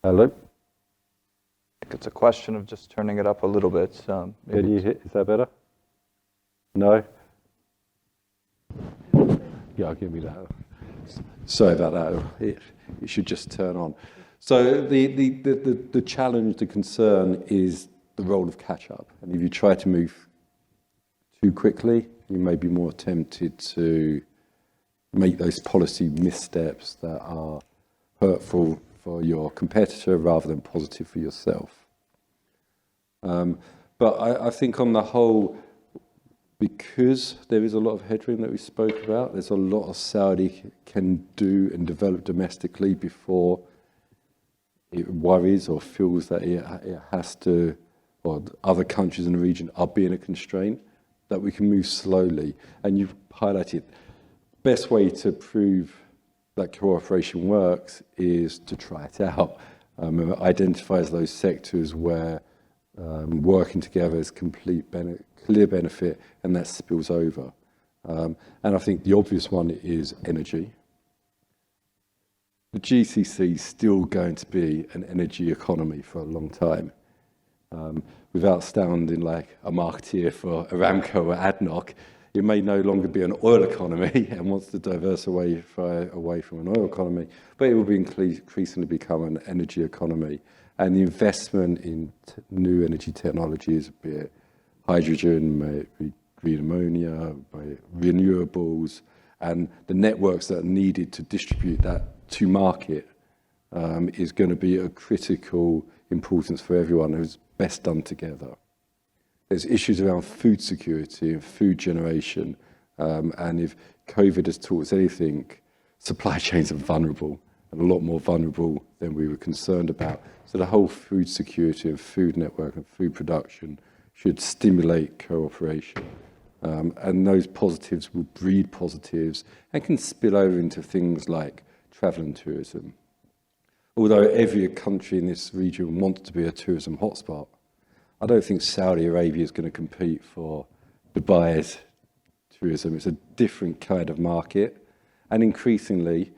Hello? I think it's a question of just turning it up a little bit. Can you hear? Is that better? No? Yeah, I'll give me that. Sorry about that. It should just turn on. So the challenge, the concern is the role of catch-up. And if you try to move too quickly, you may be more tempted to make those policy missteps that are hurtful for your competitor rather than positive for yourself. But I think on the whole, because there is a lot of headroom that we spoke about, there's a lot of Saudi can do and develop domestically before it worries or feels that it has to, or other countries in the region are being a constraint, that we can move slowly. And you've highlighted, best way to prove that cooperation works is to try it out. It identifies those sectors where working together is clear benefit, and that spills over. And I think the obvious one is energy. The GCC is still going to be an energy economy for a long time. Without sounding like a marketeer for Aramco or ADNOC, it may no longer be an oil economy and wants to diversify away from an oil economy, but it will be increasingly become an energy economy. And the investment in new energy technologies, be it hydrogen, may it be green ammonia, by renewables, and the networks that are needed to distribute that to market is going to be of critical importance for everyone, who's best done together. There's issues around food security and food generation, and if COVID has taught us anything, supply chains are vulnerable, and a lot more vulnerable than we were concerned about. So the whole food security and food network and food production should stimulate cooperation. And those positives will breed positives and can spill over into things like travel and tourism. Although every country in this region wants to be a tourism hotspot, I don't think Saudi Arabia is going to compete for Dubai's tourism. It's a different kind of market. And increasingly,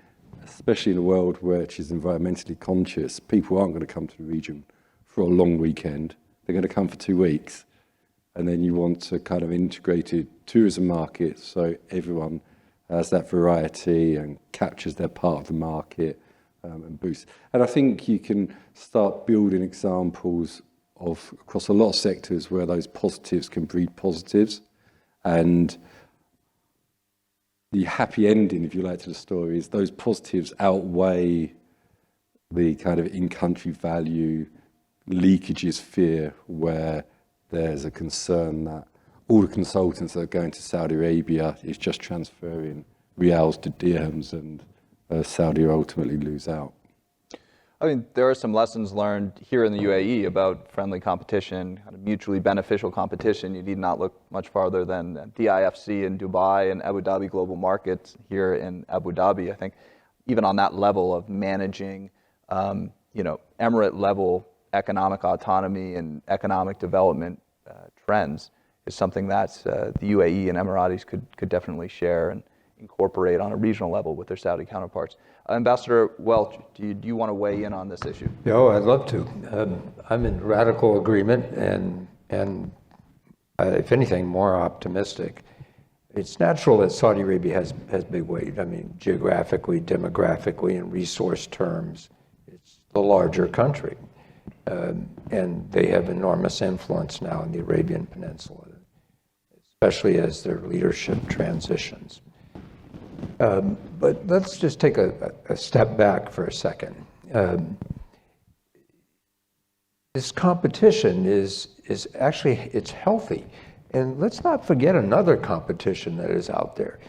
especially in a world which is environmentally conscious, people aren't going to come to the region for a long weekend. They're going to come for 2 weeks. And then you want a kind of integrated tourism market so everyone has that variety and captures their part of the market and boosts. And I think you can start building examples of across a lot of sectors where those positives can breed positives. And the happy ending, if you like, to the story is those positives outweigh the kind of in-country value leakages fear where there's a concern that all the consultants that are going to Saudi Arabia is just transferring rials to dirhams and Saudi will ultimately lose out. I mean, there are some lessons learned here in the UAE about friendly competition, kind of mutually beneficial competition. You need not look much farther than the IFC in Dubai and Abu Dhabi Global Markets here in Abu Dhabi. I think even on that level of managing, emirate level economic autonomy and economic development trends is something that the UAE and Emiratis could definitely share and incorporate on a regional level with their Saudi counterparts. Ambassador Welch, do you want to weigh in on this issue? No, I'd love to. I'm in radical agreement and if anything, more optimistic. It's natural that Saudi Arabia has big weight. I mean, geographically, demographically, in resource terms, it's the larger country. And they have enormous influence now in the Arabian Peninsula, especially as their leadership transitions. But let's just take a step back for a second. This competition is actually, it's healthy. And let's not forget another competition that is out there.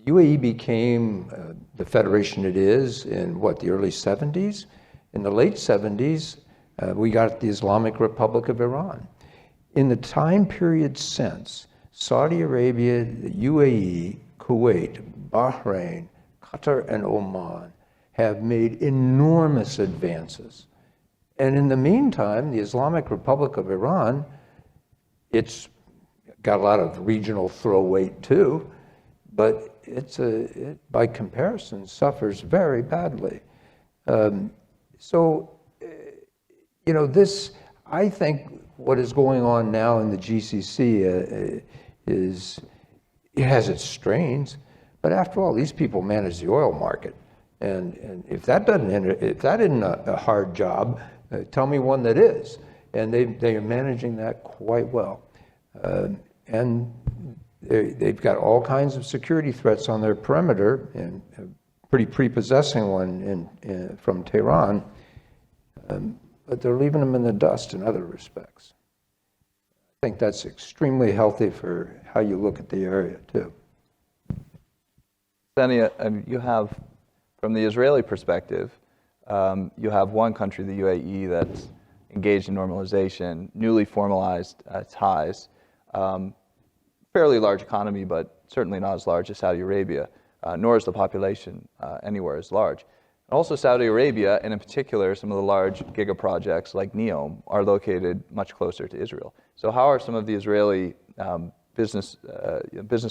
UAE became the federation it is in the early 70s? In the late 70s, we got the Islamic Republic of Iran. In the time period since, Saudi Arabia, the UAE, Kuwait, Bahrain, Qatar, and Oman have made enormous advances. And in the meantime, the Islamic Republic of Iran, it's got a lot of regional throw weight too, but it by comparison suffers very badly. I think what is going on now in the GCC it has its strains, But after all, these people manage the oil market. And if that isn't a hard job, tell me one that is. And they are managing that quite well. And they've got all kinds of security threats on their perimeter, and a pretty prepossessing one from Tehran. But they're leaving them in the dust in other respects. I think that's extremely healthy for how you look at the area, too. Senia, you have, from the Israeli perspective, you have one country, the UAE, that's engaged in normalization, newly formalized ties, fairly large economy, but certainly not as large as Saudi Arabia, nor is the population anywhere as large. Also, Saudi Arabia, and in particular, some of the large giga projects like NEOM are located much closer to Israel. So how are some of the Israeli business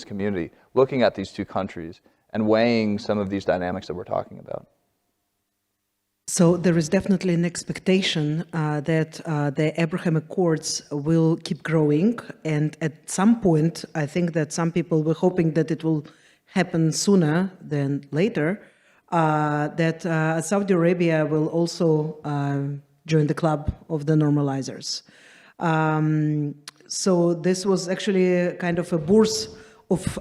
community looking at these two countries and weighing some of these dynamics that we're talking about? So there is definitely an expectation that the Abraham Accords will keep growing. And at some point, I think that some people were hoping that it will happen sooner than later, that Saudi Arabia will also join the club of the normalizers. So this was actually a kind of a burst of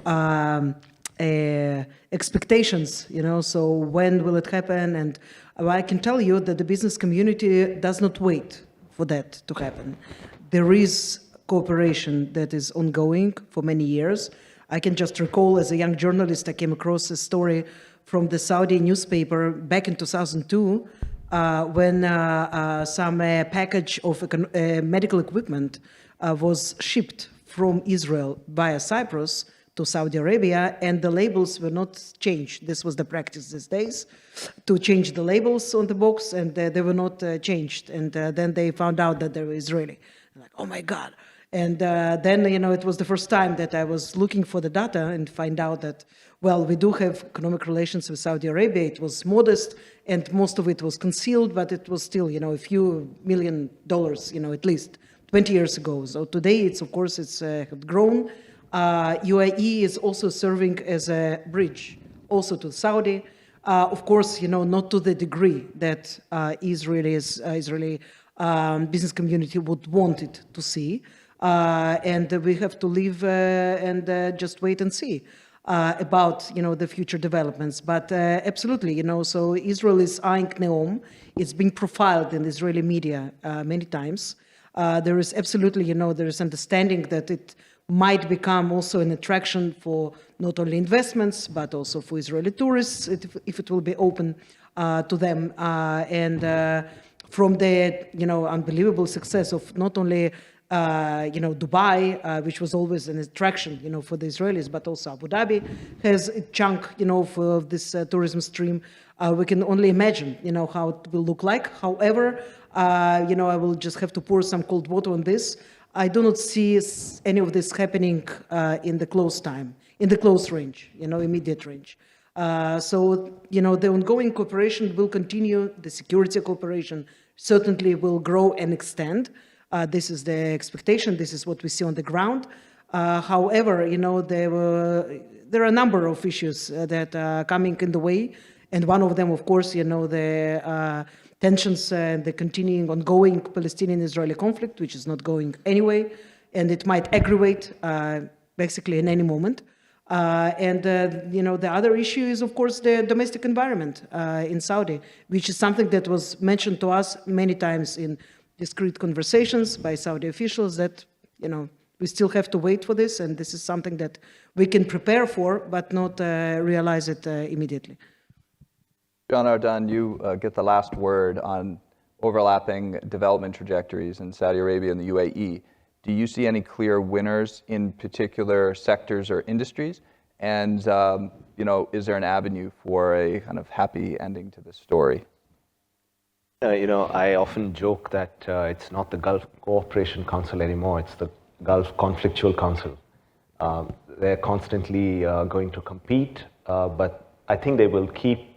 expectations, so when will it happen? And I can tell you that the business community does not wait for that to happen. There is cooperation that is ongoing for many years. I can just recall, as a young journalist, I came across a story from the Saudi newspaper back in 2002 when some package of medical equipment was shipped from Israel via Cyprus to Saudi Arabia, and the labels were not changed. This was the practice these days, to change the labels on the box, and they were not changed. And then they found out that they were Israeli. Like, oh my God. And then, it was the first time that I was looking for the data and find out that, well, we do have economic relations with Saudi Arabia. It was modest, and most of it was concealed, but it was still, a few $1 million, at least 20 years ago. So today, it's grown. UAE is also serving as a bridge also to Saudi. Of course, not to the degree that Israeli business community would want it to see. And we have to live and just wait and see about, the future developments. But absolutely, so Israel is eyeing NEOM. It's being profiled in Israeli media many times. There is absolutely, there is understanding that it might become also an attraction for not only investments, but also for Israeli tourists, if it will be open to them. And from the, unbelievable success of not only, Dubai, which was always an attraction, for the Israelis, but also Abu Dhabi has a chunk, for this tourism stream. We can only imagine, how it will look like. However, I will just have to pour some cold water on this. I do not see any of this happening in the close time, in the close range, immediate range. So, the ongoing cooperation will continue. The security cooperation certainly will grow and extend. This is the expectation. This is what we see on the ground. However, there are a number of issues that are coming in the way. And one of them, of course, the tensions and the continuing ongoing Palestinian-Israeli conflict, which is not going anyway, and it might aggravate basically in any moment. And the other issue is, of course, the domestic environment in Saudi, which is something that was mentioned to us many times in discreet conversations by Saudi officials that, we still have to wait for this, and this is something that we can prepare for, but not realize it immediately. John Ardan, you get the last word on overlapping development trajectories in Saudi Arabia and the UAE. Do you see any clear winners in particular sectors or industries? And, is there an avenue for a kind of happy ending to this story? I often joke that it's not the Gulf Cooperation Council anymore, it's the Gulf Conflictual Council. They're constantly going to compete, but I think they will keep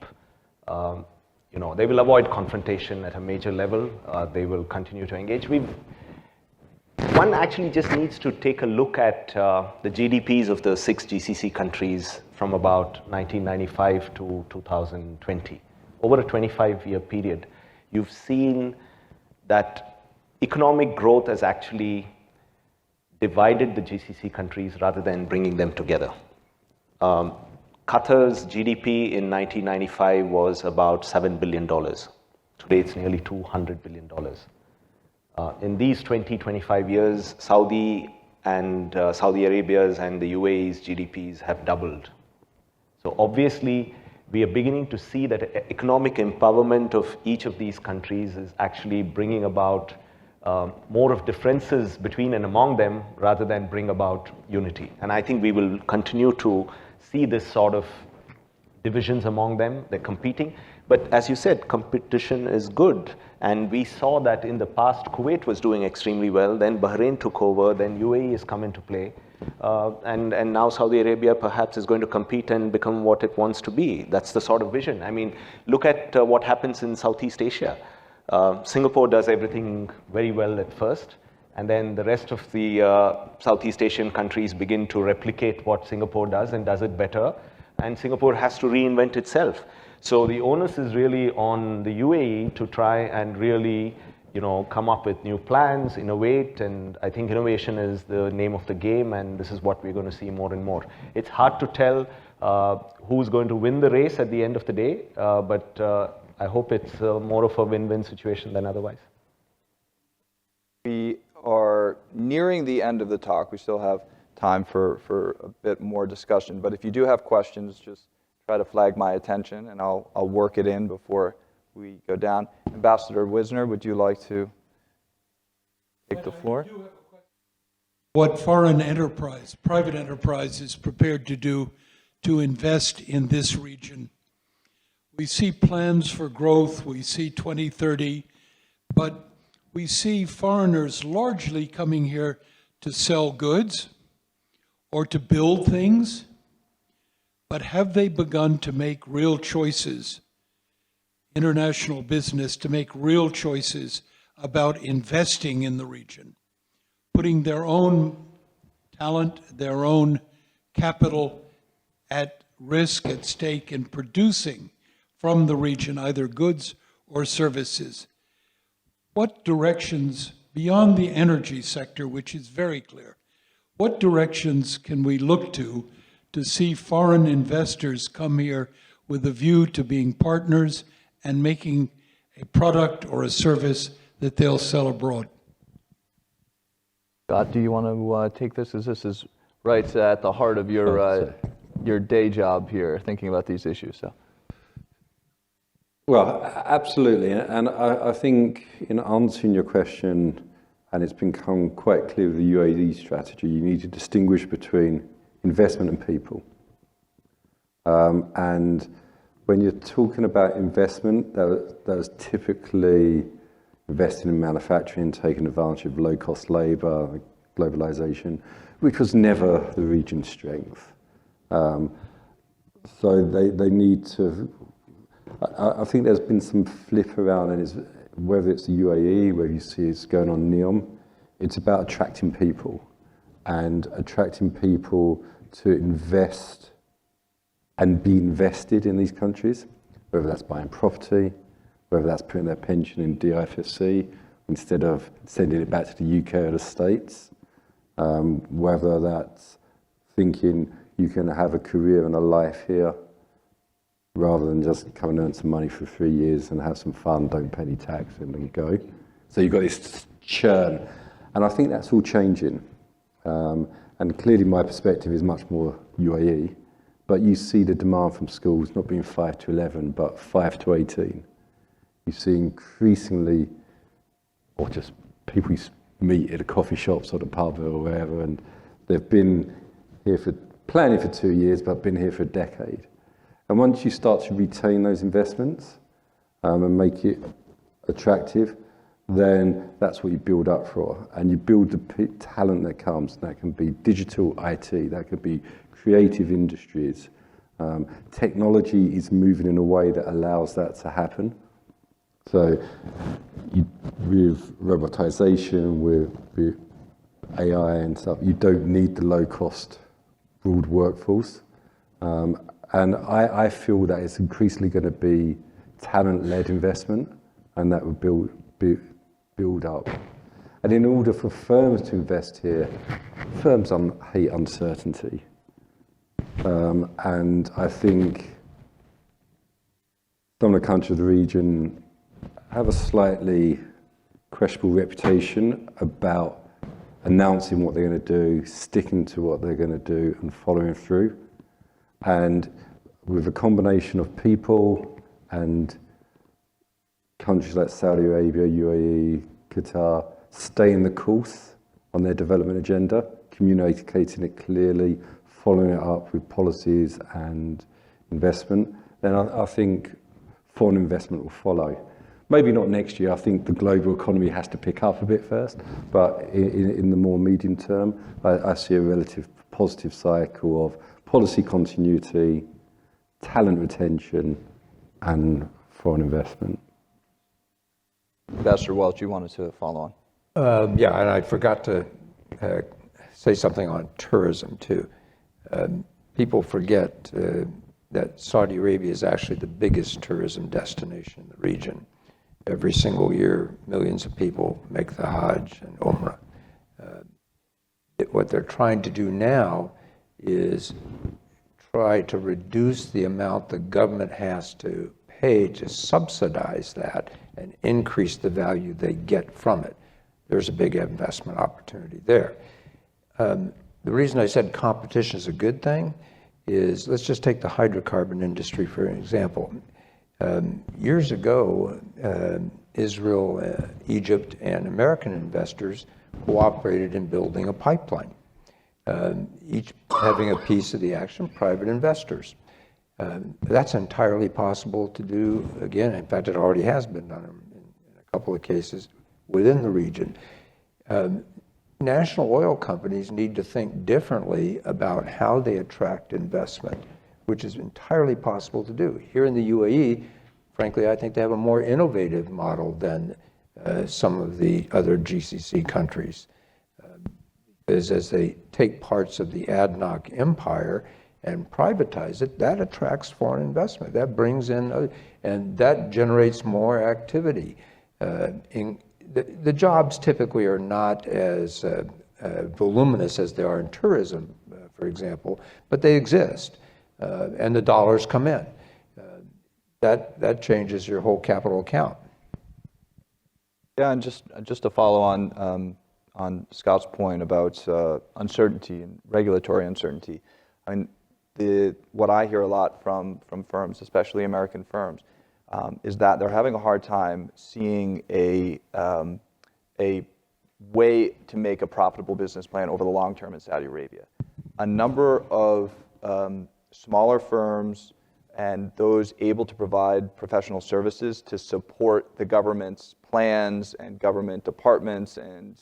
they will avoid confrontation at a major level. They will continue to engage. One actually just needs to take a look at the GDPs of the 6 GCC countries from about 1995 to 2020. Over a 25-year period, you've seen that economic growth has actually divided the GCC countries rather than bringing them together. Qatar's GDP in 1995 was about $7 billion. Today it's nearly $200 billion. In these 25 years, Saudi Arabia's and the UAE's GDPs have doubled. So obviously, we are beginning to see that economic empowerment of each of these countries is actually bringing about more of differences between and among them rather than bring about unity. And I think we will continue to see this sort of divisions among them. They're competing. But as you said, competition is good. And we saw that in the past, Kuwait was doing extremely well. Then Bahrain took over. Then UAE has come into play. And now Saudi Arabia perhaps is going to compete and become what it wants to be. That's the sort of vision. I mean, look at what happens in Southeast Asia. Singapore does everything very well at first. And then the rest of the Southeast Asian countries begin to replicate what Singapore does and does it better. And Singapore has to reinvent itself. So the onus is really on the UAE to try and really, come up with new plans, innovate. And I think innovation is the name of the game. And this is what we're going to see more and more. It's hard to tell who's going to win the race at the end of the day. But I hope it's more of a win-win situation than otherwise. We are nearing the end of the talk. We still have time for a bit more discussion. But if you do have questions, just try to flag my attention, and I'll work it in before we go down. Ambassador Wisner, would you like to take the floor? What foreign enterprise, private enterprise, is prepared to do to invest in this region? We see plans for growth, we see 2030, but we see foreigners largely coming here to sell goods or to build things, but have they begun to make real choices, international business, to make real choices about investing in the region, putting their own talent, their own capital at risk, at stake, in producing from the region either goods or services? What directions, beyond the energy sector, which is very clear, what directions can we look to see foreign investors come here with a view to being partners and making a product or a service that they'll sell abroad? Scott, do you want to take this, as this is right at the heart of your day job here, thinking about these issues? So. Well, absolutely. And I think in answering your question, and it's become quite clear with the UAE strategy, you need to distinguish between investment and people. And when you're talking about investment, that was typically investing in manufacturing, taking advantage of low-cost labor, globalization, which was never the region's strength. So they need to... I think there's been some flip around, and whether it's the UAE, where you see it's going on NEOM, it's about attracting people and attracting people to invest and be invested in these countries, whether that's buying property, whether that's putting their pension in DIFC instead of sending it back to the UK or the States, whether that's thinking you can have a career and a life here rather than just come and earn some money for 3 years and have some fun, don't pay any tax, and then go. So you've got this churn. And I think that's all changing. And clearly my perspective is much more UAE, but you see the demand from schools not being 5 to 11, but 5 to 18. You see increasingly, or just people you meet at a coffee shop or the pub or wherever, and they've been here planning for 2 years, but been here for a decade. And once you start to retain those investments and make it attractive, then that's what you build up for. And you build the talent that comes. That can be digital IT, that could be creative industries. Technology is moving in a way that allows that to happen. So with robotization, with AI and stuff, you don't need the low-cost, broad workforce. And I feel that it's increasingly going to be talent-led investment, and that would build up. And in order for firms to invest here, firms hate uncertainty. And I think some of the countries of the region have a slightly questionable reputation about announcing what they're going to do, sticking to what they're going to do, and following through. And with a combination of people and countries like Saudi Arabia, UAE, Qatar, staying the course on their development agenda, communicating it clearly, following it up with policies and investment, then I think foreign investment will follow. Maybe not next year. I think the global economy has to pick up a bit first, but in the more medium term, I see a relative positive cycle of policy continuity, talent retention, and foreign investment. Ambassador Welch, you wanted to follow on. Yeah, and I forgot to say something on tourism too. People forget that Saudi Arabia is actually the biggest tourism destination in the region. Every single year, millions of people make the Hajj and Umrah. What they're trying to do now is try to reduce the amount the government has to pay to subsidize that and increase the value they get from it. There's a big investment opportunity there. The reason I said competition is a good thing is, let's just take the hydrocarbon industry for an example. Years ago, Israel, Egypt, and American investors cooperated in building a pipeline, each having a piece of the action, private investors. That's entirely possible to do again. In fact, it already has been done in a couple of cases within the region. National oil companies need to think differently about how they attract investment, which is entirely possible to do. Here in the UAE, frankly, I think they have a more innovative model than some of the other GCC countries. Because as they take parts of the ADNOC empire and privatize it, that attracts foreign investment. That brings in, and that generates more activity. The jobs typically are not as voluminous as they are in tourism, for example, but they exist, and the dollars come in. That changes your whole capital account. Yeah, and just to follow on Scott's point about uncertainty and regulatory uncertainty. I mean, what I hear a lot from firms, especially American firms, is that they're having a hard time seeing a way to make a profitable business plan over the long term in Saudi Arabia. A number of smaller firms and those able to provide professional services to support the government's plans and government departments and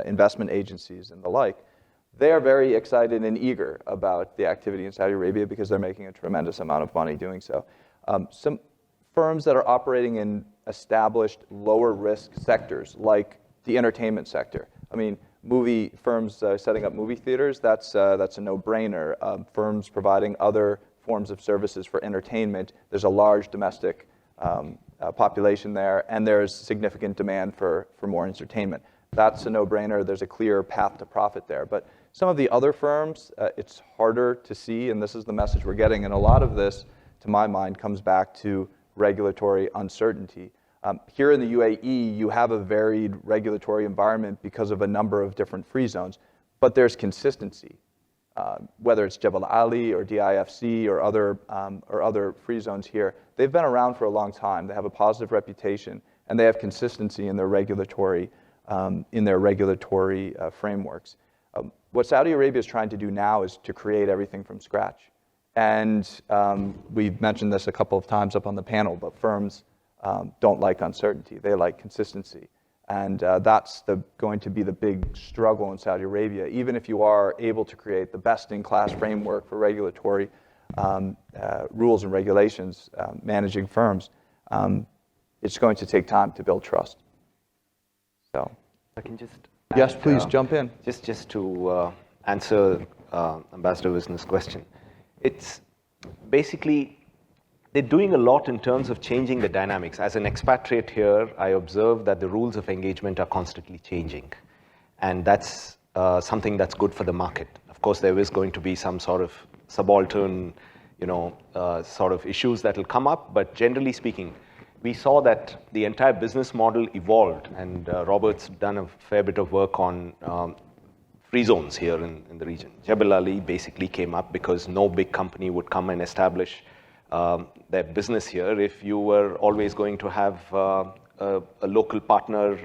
investment agencies and the like, they are very excited and eager about the activity in Saudi Arabia because they're making a tremendous amount of money doing so. Some firms that are operating in established lower risk sectors like the entertainment sector. I mean, movie firms setting up movie theaters, that's a no-brainer. Firms providing other forms of services for entertainment, there's a large domestic population there, and there's significant demand for more entertainment. That's a no-brainer. There's a clear path to profit there. But some of the other firms, it's harder to see, and this is the message we're getting. And a lot of this, to my mind, comes back to regulatory uncertainty. Here in the UAE, you have a varied regulatory environment because of a number of different free zones, but there's consistency. Whether it's Jebel Ali or DIFC or other free zones here, they've been around for a long time. They have a positive reputation, and they have consistency in their regulatory frameworks. What Saudi Arabia is trying to do now is to create everything from scratch. And we've mentioned this a couple of times up on the panel, but firms don't like uncertainty. They like consistency. And that's going to be the big struggle in Saudi Arabia. Even if you are able to create the best-in-class framework for regulatory rules and regulations managing firms, it's going to take time to build trust. So, I can just yes, please jump in. Just to answer Ambassador Wisner's question. it's basically, they're doing a lot in terms of changing the dynamics. As an expatriate here, I observe that the rules of engagement are constantly changing. And that's something that's good for the market. Of course, there is going to be some sort of subaltern, sort of issues that will come up. But generally speaking, we saw that the entire business model evolved. And Robert's done a fair bit of work on free zones here in the region. Jebel Ali basically came up because no big company would come and establish their business here if you were always going to have a local partner,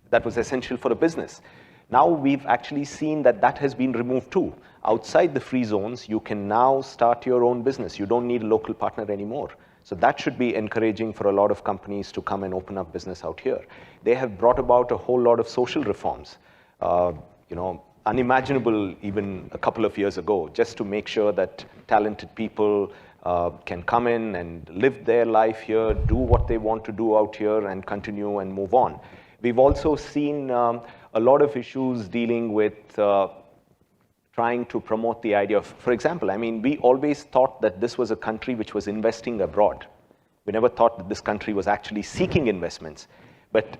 that was essential for a business. Now we've actually seen that that has been removed too. Outside the free zones, you can now start your own business. You don't need a local partner anymore. So that should be encouraging for a lot of companies to come and open up business out here. They have brought about a whole lot of social reforms, unimaginable even a couple of years ago, just to make sure that talented people can come in and live their life here, do what they want to do out here, and continue and move on. We've also seen a lot of issues dealing with trying to promote the idea of, for example, I mean, we always thought that this was a country which was investing abroad. We never thought that this country was actually seeking investments. But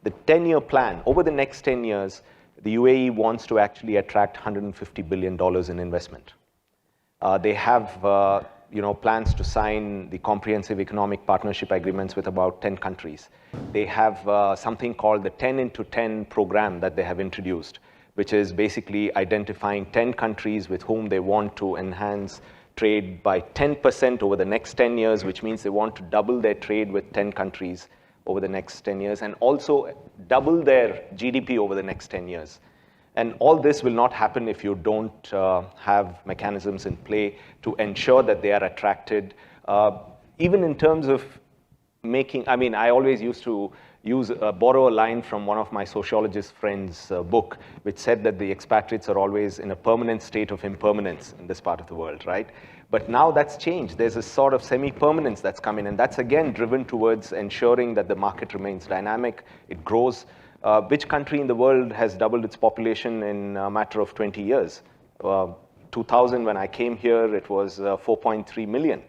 the 10-year plan, over the next 10 years, the UAE wants to actually attract $150 billion in investment. They have plans to sign the comprehensive economic partnership agreements with about 10 countries. They have something called the 10 into 10 program that they have introduced, which is basically identifying 10 countries with whom they want to enhance trade by 10% over the next 10 years, which means they want to double their trade with 10 countries over the next 10 years, and also double their GDP over the next 10 years. And all this will not happen if you don't have mechanisms in play to ensure that they are attracted, even in terms of making, I mean, I always used to borrow a line from one of my sociologist friends' book, which said that the expatriates are always in a permanent state of impermanence in this part of the world, right? But now that's changed. There's a sort of semi-permanence that's come in, and that's again driven towards ensuring that the market remains dynamic, it grows. Which country in the world has doubled its population in a matter of 20 years? 2000, when I came here, it was 4.3 million.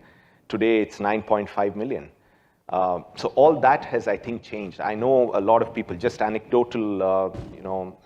Today, it's 9.5 million. So all that has, I think, changed. I know a lot of people, just anecdotal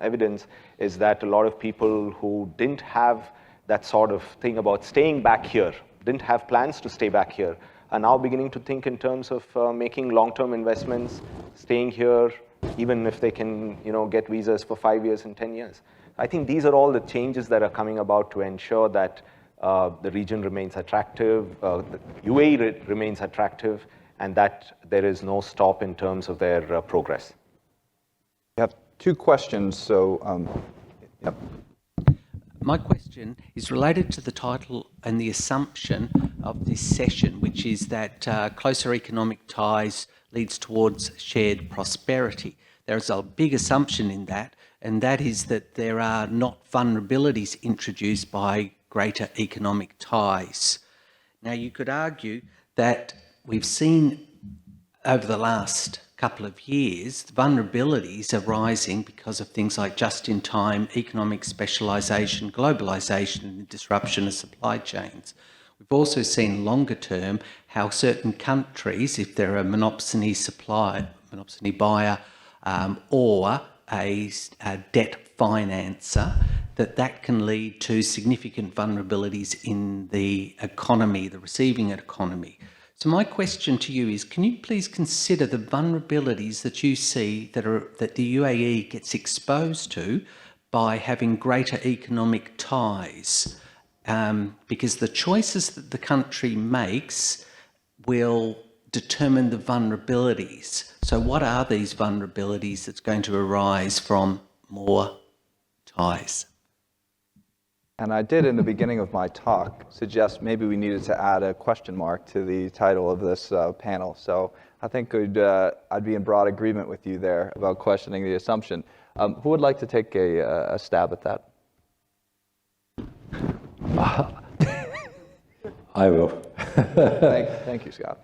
evidence is that a lot of people who didn't have that sort of thing about staying back here, didn't have plans to stay back here, are now beginning to think in terms of making long-term investments, staying here, even if they can get visas for 5 years and 10 years. I think these are all the changes that are coming about to ensure that the region remains attractive, the UAE remains attractive, and that there is no stop in terms of their progress. We have two questions, so yep. My question is related to the title and the assumption of this session, which is that closer economic ties leads towards shared prosperity. There's a big assumption in that, and that is that there are not vulnerabilities introduced by greater economic ties. Now, you could argue that we've seen over the last couple of years, vulnerabilities are rising because of things like just-in-time, economic specialisation, globalisation and disruption of supply chains. We've also seen longer term how certain countries, if they're a monopsony buyer or a debt financer, that can lead to significant vulnerabilities in the economy, the receiving economy. So my question to you is, can you please consider the vulnerabilities that you see that the UAE gets exposed to by having greater economic ties? Because the choices that the country makes will determine the vulnerabilities. So what are these vulnerabilities that's going to arise from more ties? And I did, in the beginning of my talk, suggest maybe we needed to add a question mark to the title of this panel. So I think I'd be in broad agreement with you there about questioning the assumption. Who would like to take a stab at that? I will. Thank you, Scott.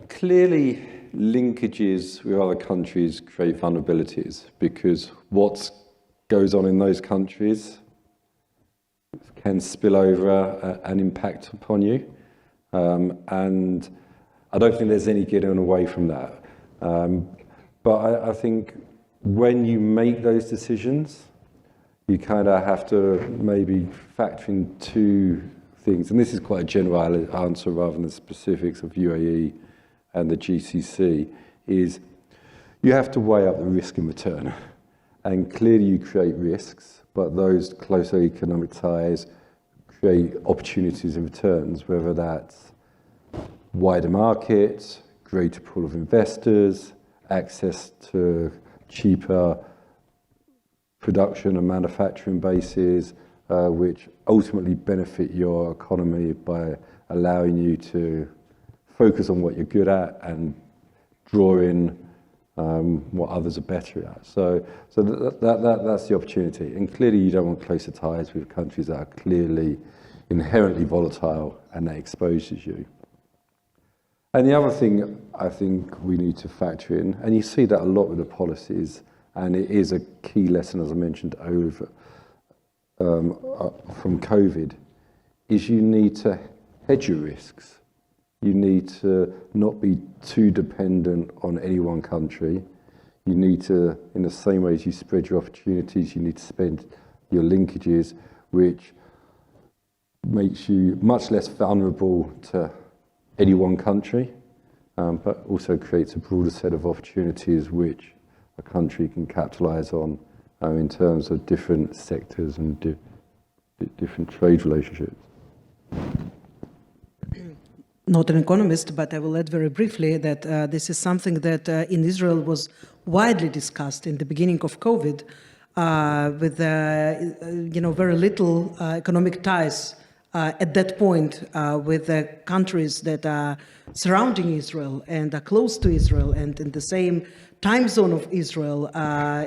Clearly, linkages with other countries create vulnerabilities because what goes on in those countries can spill over and impact upon you. And I don't think there's any getting away from that. But I think when you make those decisions, you kind of have to maybe factor in two things. And this is quite a general answer rather than the specifics of UAE and the GCC, is you have to weigh up the risk and return. And clearly you create risks, but those closer economic ties create opportunities and returns, whether that's wider markets, greater pool of investors, access to cheaper production and manufacturing bases, which ultimately benefit your economy by allowing you to focus on what you're good at and draw in what others are better at. So that's the opportunity. And clearly you don't want closer ties with countries that are clearly inherently volatile and that exposes you. And the other thing I think we need to factor in, and you see that a lot with the policies, and it is a key lesson, as I mentioned, over from COVID, is you need to hedge your risks. You need to not be too dependent on any one country. You need to, in the same way as you spread your opportunities, you need to spend your linkages, which makes you much less vulnerable to any one country, but also creates a broader set of opportunities which a country can capitalize on in terms of different sectors and different trade relationships. Not an economist, but I will add very briefly that this is something that in Israel was widely discussed in the beginning of COVID, with very little economic ties at that point with the countries that are surrounding Israel and are close to Israel and in the same time zone of Israel.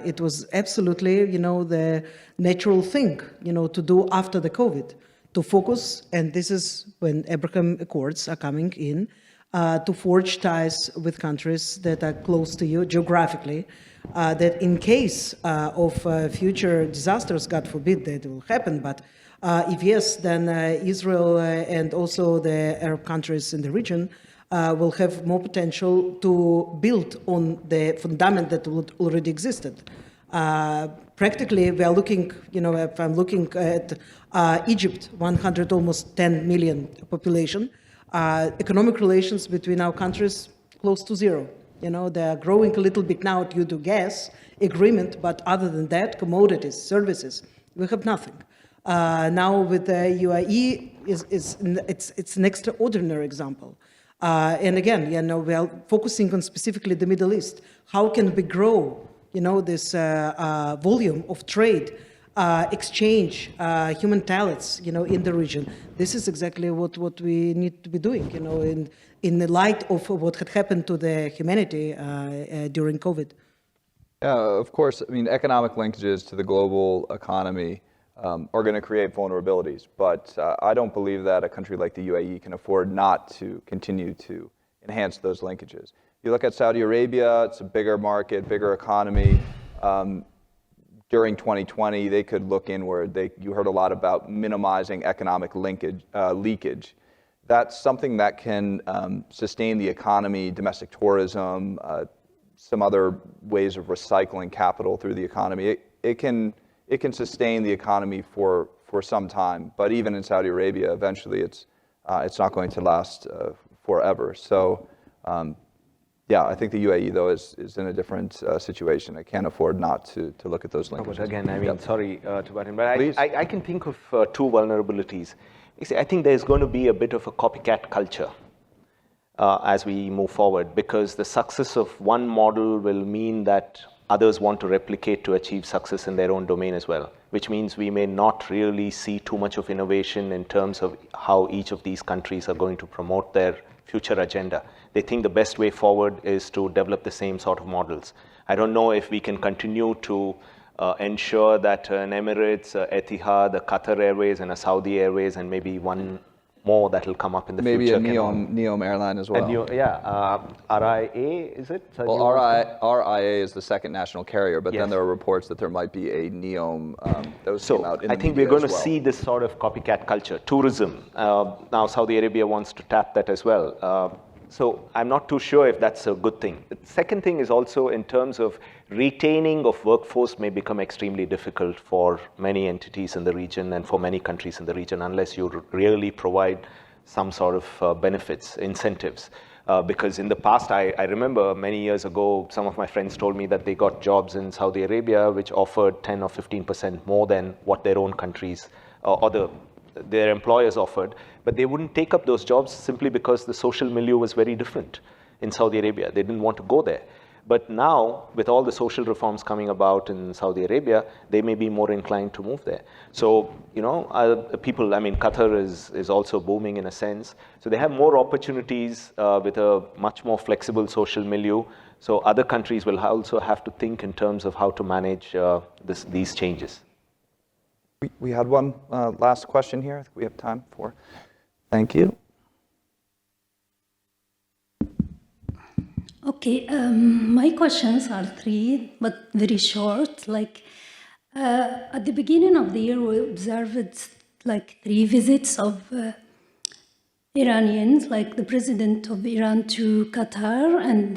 It was absolutely, the natural thing, to do after the COVID, to focus, and this is when Abraham Accords are coming in, to forge ties with countries that are close to you geographically, that in case of future disasters, God forbid that will happen, but if yes, then Israel and also the Arab countries in the region will have more potential to build on the fundament that already existed. Practically, we are looking, if I'm looking at Egypt, 100, almost 10 million population, economic relations between our countries close to zero. They are growing a little bit now due to gas agreement, but other than that, commodities, services, we have nothing. Now with the UAE, it's an extraordinary example. And again, we are focusing on specifically the Middle East. How can we grow, this volume of trade, exchange, human talents, in the region? This is exactly what we need to be doing, in the light of what had happened to the humanity during COVID. Yeah, of course. I mean, economic linkages to the global economy are going to create vulnerabilities, but I don't believe that a country like the UAE can afford not to continue to enhance those linkages. You look at Saudi Arabia, it's a bigger market, bigger economy. During 2020, they could look inward. You heard a lot about minimizing economic leakage. That's something that can sustain the economy, domestic tourism, some other ways of recycling capital through the economy. It can sustain the economy for some time, but even in Saudi Arabia, eventually it's not going to last forever. So, yeah, I think the UAE though is in a different situation. I can't afford not to look at those linkages. But again, I mean, sorry to butt in, but Please. I can think of two vulnerabilities. You see, I think there's going to be a bit of a copycat culture as we move forward, because the success of one model will mean that others want to replicate to achieve success in their own domain as well, which means we may not really see too much of innovation in terms of how each of these countries are going to promote their future agenda. They think the best way forward is to develop the same sort of models. I don't know if we can continue to ensure that an Emirates, Etihad, a Qatar Airways, and a Saudi Airways, and maybe one more that will come up in the Maybe future. a Neom airline as well. RIA, is it? Well, RIA is the second national carrier, but then there are reports that there might be a Neom. Those came out in the I think media we're going as to well. see this sort of copycat culture. Tourism. Now Saudi Arabia wants to tap that as well. So I'm not too sure if that's a good thing. The second thing is also in terms of retaining of workforce may become extremely difficult for many entities in the region and for many countries in the region unless you really provide some sort of benefits, incentives. Because in the past, I remember many years ago, some of my friends told me that they got jobs in Saudi Arabia which offered 10 or 15% more than what their own countries or their employers offered, but they wouldn't take up those jobs simply because the social milieu was very different in Saudi Arabia. They didn't want to go there. But now, with all the social reforms coming about in Saudi Arabia, they may be more inclined to move there. So, people, I mean, Qatar is also booming in a sense. So they have more opportunities with a much more flexible social milieu. So other countries will also have to think in terms of how to manage these changes. We had one last question here. I think we have time for. Thank you. Okay, my questions are three, but very short. At the beginning of the year, we observed 3 visits of Iranians, like the president of Iran to Qatar, and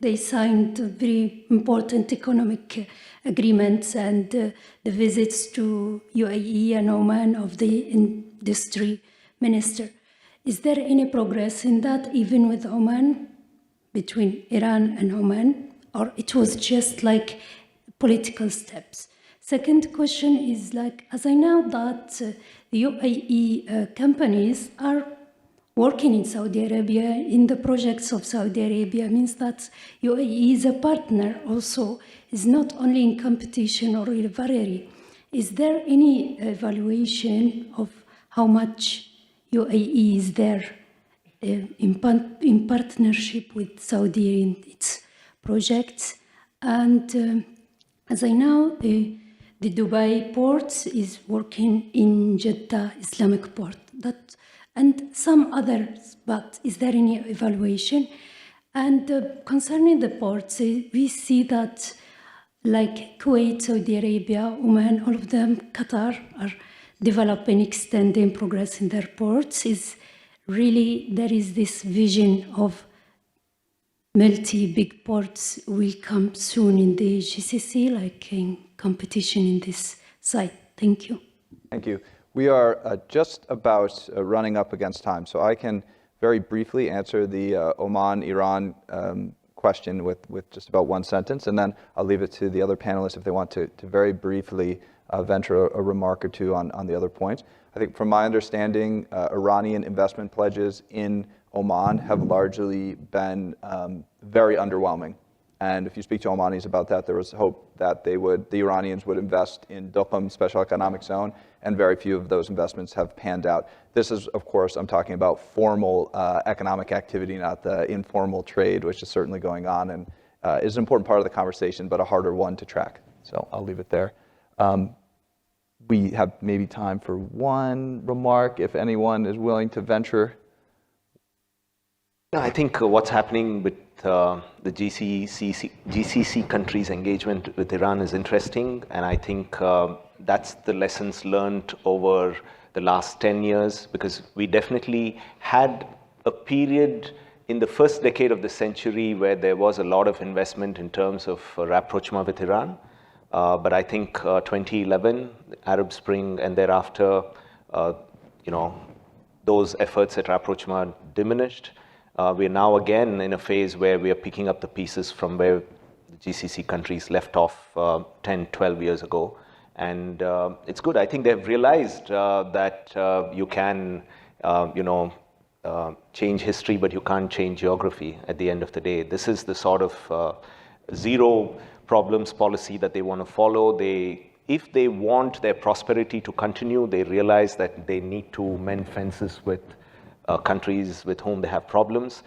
they signed very important economic agreements, and the visits to UAE and Oman of the industry minister. Is there any progress in that, even with Oman, between Iran and Oman, or it was just political steps? Second question is as I know that the UAE companies are working in Saudi Arabia, in the projects of Saudi Arabia, means that UAE is a partner also, is not only in competition or rivalry. Is there any evaluation of how much UAE is there in partnership with Saudi in its projects? And as I know, the Dubai port is working in Jeddah Islamic port, and some others, but is there any evaluation? And concerning the ports, we see that Kuwait, Saudi Arabia, Oman, all of them, Qatar, are developing, extending, progress in their ports. Is really there is this vision of multi-big ports will come soon in the GCC, in competition in this site. Thank you. Thank you. We are just about running up against time, so I can very briefly answer the Oman-Iran question with just about one sentence, and then I'll leave it to the other panelists if they want to very briefly venture a remark or two on the other points. I think from my understanding, Iranian investment pledges in Oman have largely been very underwhelming. And if you speak to Omanis about that, there was hope that the Iranians would invest in Duqm Special Economic Zone, and very few of those investments have panned out. This is, of course, I'm talking about formal economic activity, not the informal trade, which is certainly going on and is an important part of the conversation, but a harder one to track. So I'll leave it there. We have maybe time for one remark, if anyone is willing to venture. I think what's happening with the GCC countries' engagement with Iran is interesting, and I think that's the lessons learned over the last 10 years, because we definitely had a period in the first decade of the century where there was a lot of investment in terms of rapprochement with Iran. But I think 2011, Arab Spring, and thereafter, those efforts at rapprochement diminished. We're now again in a phase where we are picking up the pieces from where the GCC countries left off 10, 12 years ago. And it's good. I think they've realized that you can, change history, but you can't change geography at the end of the day. This is the sort of zero problems policy that they want to follow. If they want their prosperity to continue, they realize that they need to mend fences with countries with whom they have problems.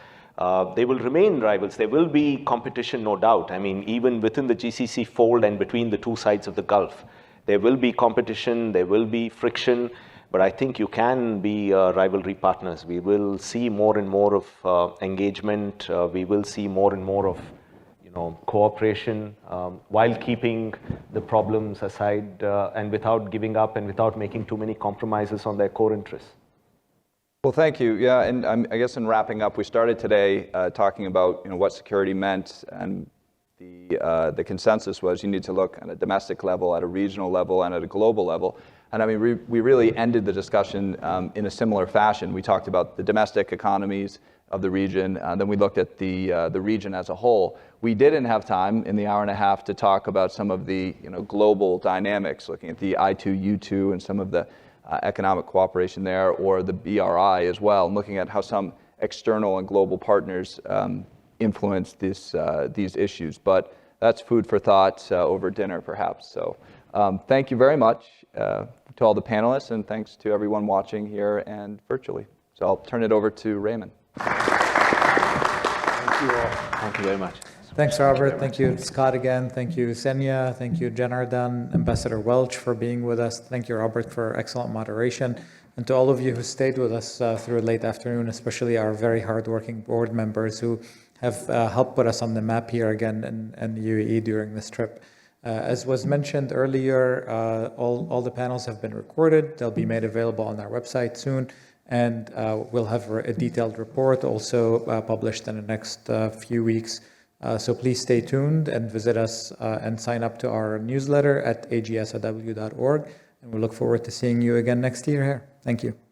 They will remain rivals. There will be competition, no doubt. I mean, even within the GCC fold and between the two sides of the Gulf, there will be competition, there will be friction, But I think you can be rivalry partners. We will see more and more of engagement. We will see more and more of cooperation while keeping the problems aside and without giving up and without making too many compromises on their core interests. Well, thank you. Yeah, and I guess in wrapping up, we started today talking about what security meant, and the consensus was you need to look at a domestic level, at a regional level, and at a global level. And I mean, we really ended the discussion in a similar fashion. We talked about the domestic economies of the region, then we looked at the region as a whole. We didn't have time in the hour and a half to talk about some of the global dynamics, looking at the I2U2 and some of the economic cooperation there, or the BRI as well, and looking at how some external and global partners influence these issues. But that's food for thought over dinner, perhaps. So thank you very much to all the panelists, and thanks to everyone watching here and virtually. So I'll turn it over to Raymond. Thank you all. Thank you very much. Thanks, Robert. Thank you, Scott, again. Thank you, Senya. Thank you, Janardan, Ambassador Welch, for being with us. Thank you, Robert, for excellent moderation. And to all of you who stayed with us through late afternoon, especially our very hardworking board members who have helped put us on the map here again in the UAE during this trip. As was mentioned earlier, all the panels have been recorded. They'll be made available on our website soon. And we'll have a detailed report also published in the next few weeks. So please stay tuned and visit us and sign up to our newsletter at agsw.org. And we look forward to seeing you again next year here. Thank you.